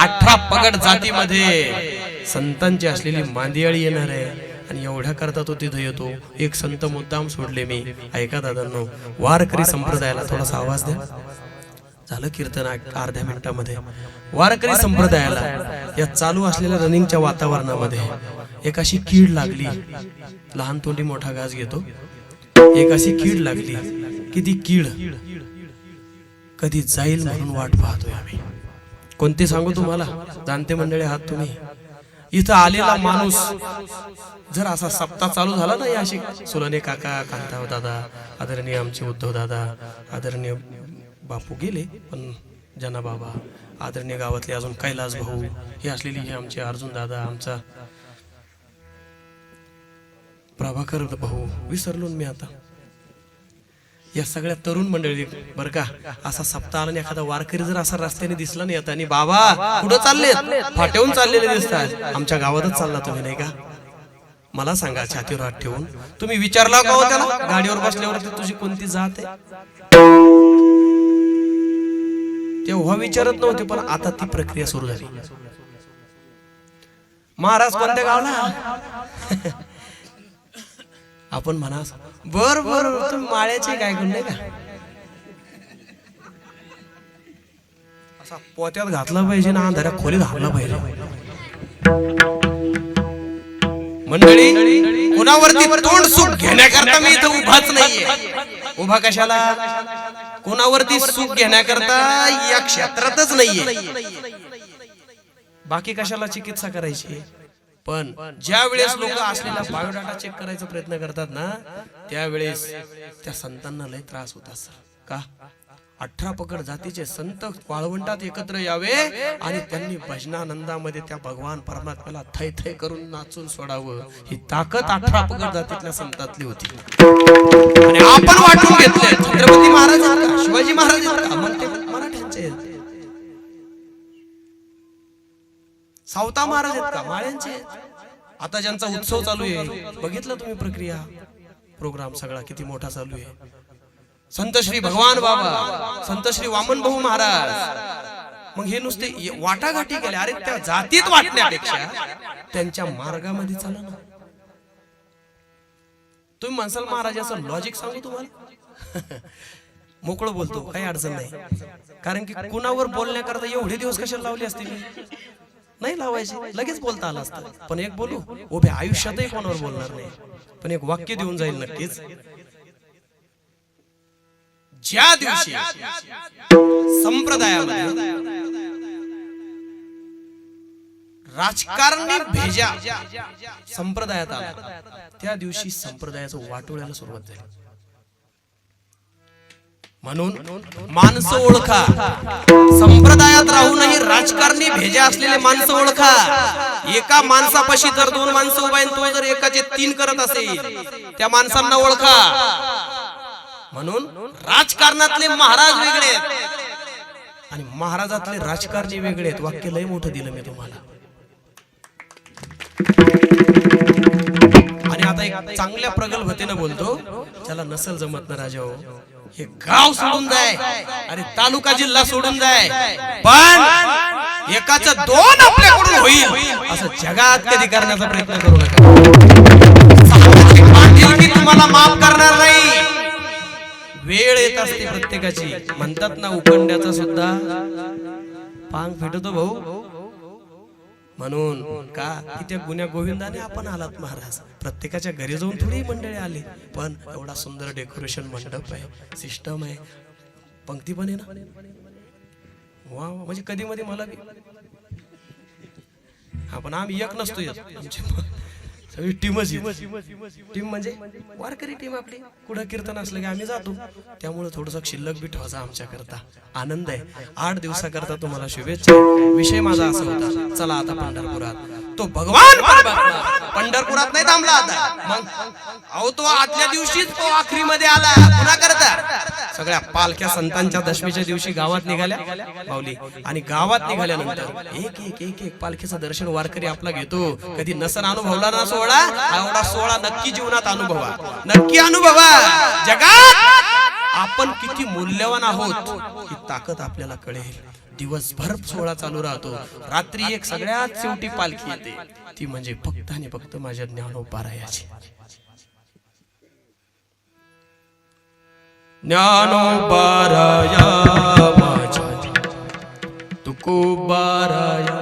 18 पगड जातीमध्ये संतांची असलेली मांदियाळी येणार आहे. आणि एवढ्या करता तो तिथं येतो. एक संत मुद्दाम सोडले मी. ऐका दादांनो वारकरी संप्रदायाला थोडासा आवाज द्या. झालं कीर्तन अर्ध्या मिनिटामध्ये. वारकरी संप्रदायाला या चालू असलेल्या रनिंगच्या वातावरणामध्ये एक अशी कीड लागली. लहान तोंडी मोठा घास घेतो. एक अशी कीड लागली की ती कीड कधी जाईल म्हणून वाट पाहतोय आम्ही. कोणते सांगू तुम्हाला जाणते मंडळी आहात तुम्ही. इथं आलेला माणूस जर असा सप्ताह चालू झाला ना अशी सोलाने काका कांताव दादा आदरणीय आमचे उद्धव दादा आदरणीय बापू गेले पण जना बाबा आदरणीय गावातले अजून कैलास भाऊ हे असलेली हे आमचे अर्जुन दादा आमचा प्रभाकर भाऊ विसरलो मी आता. या सगळ्या तरुण मंडळी बरं का असा सप्ताह आला एखादा वारकरी जर असा रस्त्याने दिसला नाही आता आणि बाबा कुठं चालले फाट्याहून चाललेले दिसतात. आमच्या गावातच चालला तुम्ही नाही का. मला सांगा छातीवर हात ठेवून तुम्ही विचारला का हो त्याला गाडीवर बसल्यावरती तुझी कोणती जात आहे. तेव्हा विचारत नव्हते पण आता ती प्रक्रिया सुरू झाली. महाराज कोणत्या गावला आपण म्हणा बर बर तुम्ही माळ्याचे काय गुण नाही का असा पोत्यात घातला पाहिजे ना अंधाऱ्या खोलीत घातला पाहिजे. मंडळी कोणावरती तोंड सुख घेण्याकरता मी इथं उभाच नाहीये. उभा कशाला कोणावरती सुख घेण्याकरता या क्षेत्रातच नाहीये. बाकी कशाला चिकित्सा करायची. पण ज्या वेळेस लोक असलेला बायोडाटा चेक करायचा प्रयत्न करतात ना, त्यावेळेस त्या संतांना लय त्रास होत असेल. का? 18 पकड जातीचे संत वाळवंटात एकत्र यावे आणि त्यांनी भजनानंदामध्ये त्या भगवान परमात्म्याला थै थै करून नाचून सोडावं, ही ताकद 18 पकड जातीतल्या संतातली होती. आणि आपण वाटून घेतले छत्रपती महाराज आहेत का, शिवाजी महाराज आहेत का, मग ते मराठ्यांचे आहेत. सावता महाराज आहेत का, माळ्यांचे आहेत. आता ज्यांचा उत्सव चालू आहे बघितलं तुम्ही प्रक्रिया, प्रोग्राम सगळा किती मोठा चालू आहे. संत श्री भगवान बाबा, संत श्री वामन भाऊ महाराज, मग हे नुसते वाटाघाटी केल्या. अरे त्या जातीत वाटण्यापेक्षा त्यांच्या मार्गामध्ये चला ना. तुम्ही म्हणसाल महाराजाचं लॉजिक सांगू तुम्हाला. मोकळं बोलतो, काही अडचण नाही. कारण की कुणावर बोलण्याकरता एवढे दिवस कशाला लावले असते मी, नाही लावायचे, लगेच बोलता आलं असतं. पण एक बोलू, उभ्या आयुष्यातही कोणावर बोलणार नाही, पण एक वाक्य देऊन जाईल नक्कीच. ज्या दिवशी संप्रदायामध्ये राजकारणी भेजा संप्रदायात आला, त्या दिवशी संप्रदायाचं वाटोळ्याला सुरुवात झाली. म्हणून माणसं ओळखा, संप्रदायात राहूनही राजकारणी भेजा असलेले माणसं ओळखा. एका माणसापाशी जर 2 माणसं उभा आहेत, तो जर एकाचे 3 करत असेल, त्या माणसांना ओळखा. म्हणून राजकारणातले महाराज वेगळे आहेत आणि महाराजातले राजकारणी वेगळे आहेत. वाक्य लय मोठं दिलं मी तुम्हाला. आणि आता एक चांगल्या प्रगल्भतेनं बोलतो, ज्याला नसल जमत ना राजा हो, हे गाव सोडून जाय, अरे तालुका जिल्हा सोडून जाय, पण एकाच 2 आपल्याकडून होईल असं जगात कधी करण्याचा प्रयत्न करू नका. तुम्हाला माफ करणार नाही. वेळ येत असते प्रत्येकाची. म्हणतात ना, उकंड्याचा सुद्धा पांग फिटतो भाऊ. म्हणून का की त्या गुन्ह्या गोविंदाने आपण आलात महाराज. प्रत्येकाच्या घरी जाऊन थोडी मंडळी आली, पण एवढा सुंदर डेकोरेशन मंडप आहे, सिस्टम आहे, पंक्ती पण आहे ना. वा, म्हणजे कधी मध्ये मला बी, हा पण आम्ही एक नसतो येत, आमची सगळी टीमच. टीम म्हणजे वारकरी टीम आपली. कुठं कीर्तन असलं की आम्ही जातो. त्यामुळे थोडस शिल्लक बी ठेवायचा आमच्या करता. आनंद आहे. 8 दिवसाकरता तुम्हाला शुभेच्छा. विषय माझा असा होता, चला आता पंढरपुरात. तो भगवान पंढरपुरात नाही थांबला आता. मग अहो, तो आदल्या दिवशीच तो आखरी मध्ये आला. पुन्हा करता सगळ्या पालख्या संतांच्या दशमीच्या दिवशी गावात निघाल्या माऊली. आणि गावात निघाल्यानंतर एक एक एक एक पालखीचं दर्शन वारकरी आपला घेतो. कधी नसन अनुभवला ना सोहळा, एवढा सोहळा नक्की जीवनात अनुभवा, नक्की अनुभवा. जगात आपण किती मूल्यवान आहोत ही ताकद आपल्याला कळेल. दिवसभर सोहळा चालू राहतो, रात्री एक सगळ्यात शेवटी पालखी येते, ती म्हणजे फक्त आणि फक्त माझ्या ज्ञानोबारायाची. ज्ञानोबाराया माझ्या तुकोबाराया.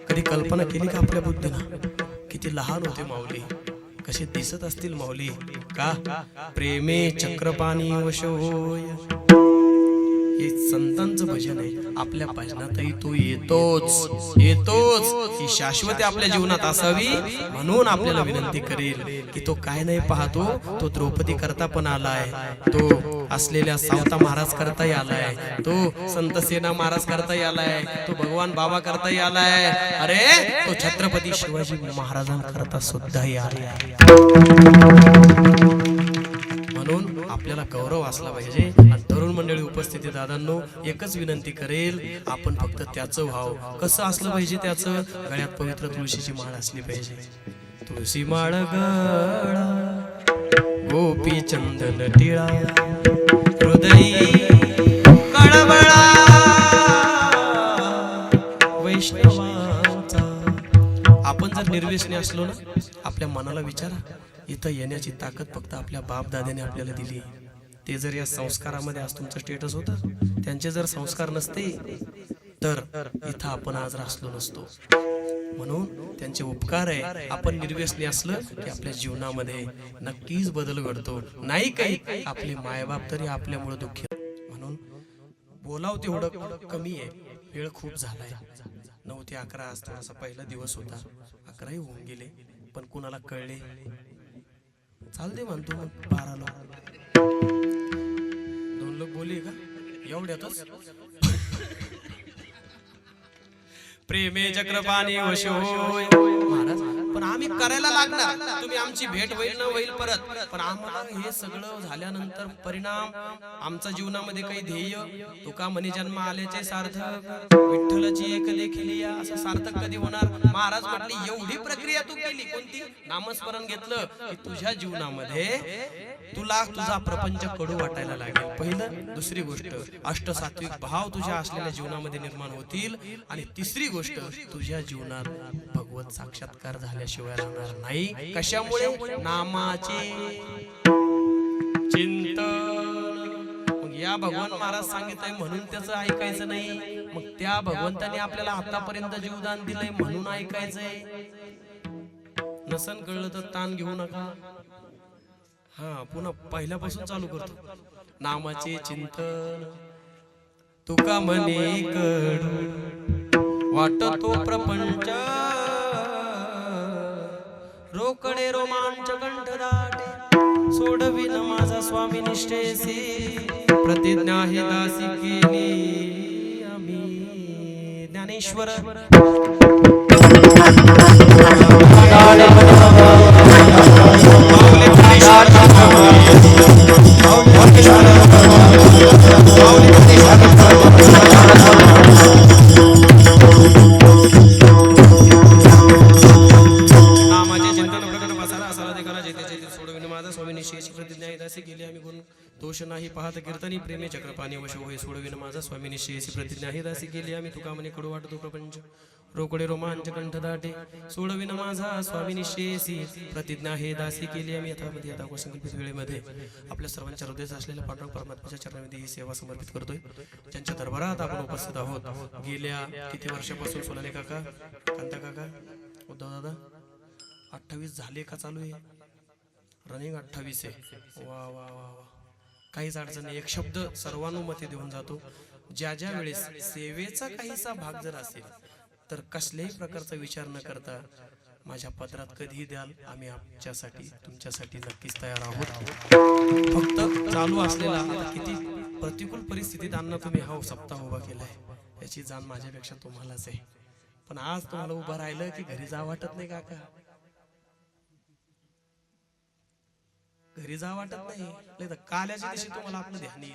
कधी कल्पना केली का आपल्या बुद्धीनं किती लहान होते माऊली, कसे दिसत असतील माऊली. का प्रेमे चक्रपाणी वशोय, हे संतांचं भजन आहे. आपल्या भजनातही तो येतोच येतोच. ही शाश्वती आपल्या जीवनात असावी. म्हणून आपल्याला विनंती करेल की तो काय नाही पाहतो, तो द्रौपदी करता पण आलाय, तो असलेल्या सावता महाराज करताही आलाय, तो संत सेना महाराज करताही आलाय, तो भगवान बाबा करताही आलाय, अरे तो छत्रपती शिवाजी महाराजांकरता सुद्धाही आलाय. म्हणून आपल्याला गौरव असला पाहिजे. आणि तरुण मंडळी उपस्थिती दादांनो, एकच विनंती करेल, आपण फक्त त्याचं भाव कसं असलं पाहिजे. त्याचं गळ्यात पवित्र तुळशीची माळ असली पाहिजे. तुळशी माळ गळा, गोपी चंदन टिळा, हृदयी कळवळा वैष्णवांचा. आपण जर निर्व्यसनी असलो ना, आपल्या मनाला विचारा, इथं येण्याची ताकद फक्त आपल्या बाप दाद्याने आपल्याला दिली. ते जर या संस्कारामध्ये आज तुमचं स्टेटस होतं, त्यांचे जर संस्कार नसते तर इथं आपण आज असलो नसतो. म्हणून त्यांचे उपकार आहे. आपण निर्व्यसनी असलं की आपल्या जीवनामध्ये नक्कीच बदल घडतो. नाही काही आपले मायबाप तरी आपल्यामुळे दुःखी. म्हणून बोलाव तेवढं कमी आहे, वेळ खूप झालाय. 9 ते 11 आज थोडासा पहिला दिवस होता, 11ही होऊन गेले, पण कुणाला कळले चालते म्हणतो मग 12 लोक 2 लोक बोले का एवढ्यातच प्रेमे चक्रपाणी वशोय महाराज. पण आम्ही करायला लागणार, तुम्ही आमची भेट होईल न होईल परत, पण आम्हाला हे सगळं झाल्यानंतर परिणाम आमच्या जीवनामध्ये काही ध्येय तुका म्हणे जन्म आल्याचे सार्थक विठ्ठलाची एक देखील असं सार्थक कधी होणार. महाराज म्हटली एवढी प्रक्रिया तू केली कोणती, नामस्मरण घेतलं की तुझ्या जीवनामध्ये तुला तुझा प्रपंच कडू वाटायला लागेल. पहिलं, दुसरी गोष्ट अष्टसात्विक भाव तुझ्या असलेल्या जीवनामध्ये निर्माण होतील, आणि तिसरी गोष्ट तुझ्या जीवनात भगवत साक्षात्कार झाल्याशिवाय राहणार नाही. कशामुळे? नामाचे चिंतन. मग या भगवान महाराज सांगितलंय म्हणून त्याचं ऐकायचं नाही, मग त्या भगवंताने आपल्याला आतापर्यंत जीवदान दिलंय म्हणून ऐकायचंय. नसन कळलं तर ताण घेऊ नका. हा पुन्हा पहिल्यापासून चालू करतो. नामाचे चिंतन तुका म्हणे कडू वाटतो प्रपंच रोकडे रोमांच कंठ दाटे सोडविन माझा स्वामी निष्ठेसी प्रतिज्ञा हे दासी केली आम्ही. ज्ञानेश्वर दोष नाही पाहत कीर्तनी प्रेमे चक्रपाणी वश होय सोडविन माझा स्वामी निश्चयसी प्रतिज्ञा ही दासी केली आम्ही. तुका म्हणे कडू वाटतो प्रपंच रोकडे रोमांच कंठ दाटे सोडविन माझा स्वामी निश्चयसी प्रतिज्ञा हे दासी केली आम्ही. यथामध्ये यथा संकल्पित वेळेमध्ये आपल्या सर्वांच्या हृदयात असलेल्या पांडुरंग परमात्म्याच्या चरणामध्ये ही सेवा समर्पित करतोय. ज्यांच्या दरबारात आपण उपस्थित आहोत गेल्या किती वर्षापासून सोनाले काका, कांता काका, उद्धव दादा 28 झाले का चालू आहे? रनिंग 28 आहे. वा वा वा वा. काहीच अडचण नाही. एक शब्द सर्वानुमती देऊन जातो. ज्या ज्या वेळेस सेवेचा काहीसा भाग जर असेल तर कसल्याही प्रकारचा विचार न करता माझ्या पदरात कधी द्याल, आम्ही आमच्यासाठी तुमच्यासाठी नक्कीच तयार आहोत. फक्त चालू असलेला किती प्रतिकूल परिस्थितीत अण्णा तुम्ही हा सप्ताह उभा केलाय याची जाण माझ्यापेक्षा तुम्हालाच आहे. पण आज तुम्हाला उभं राहिलं की घरी जा वाटत नाही काका, घरी जा वाटत नाही. काल्याच्या दिवशी तुम्हाला आपलं ध्यान येईल.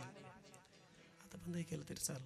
आता बंद केलं तरी चालेल.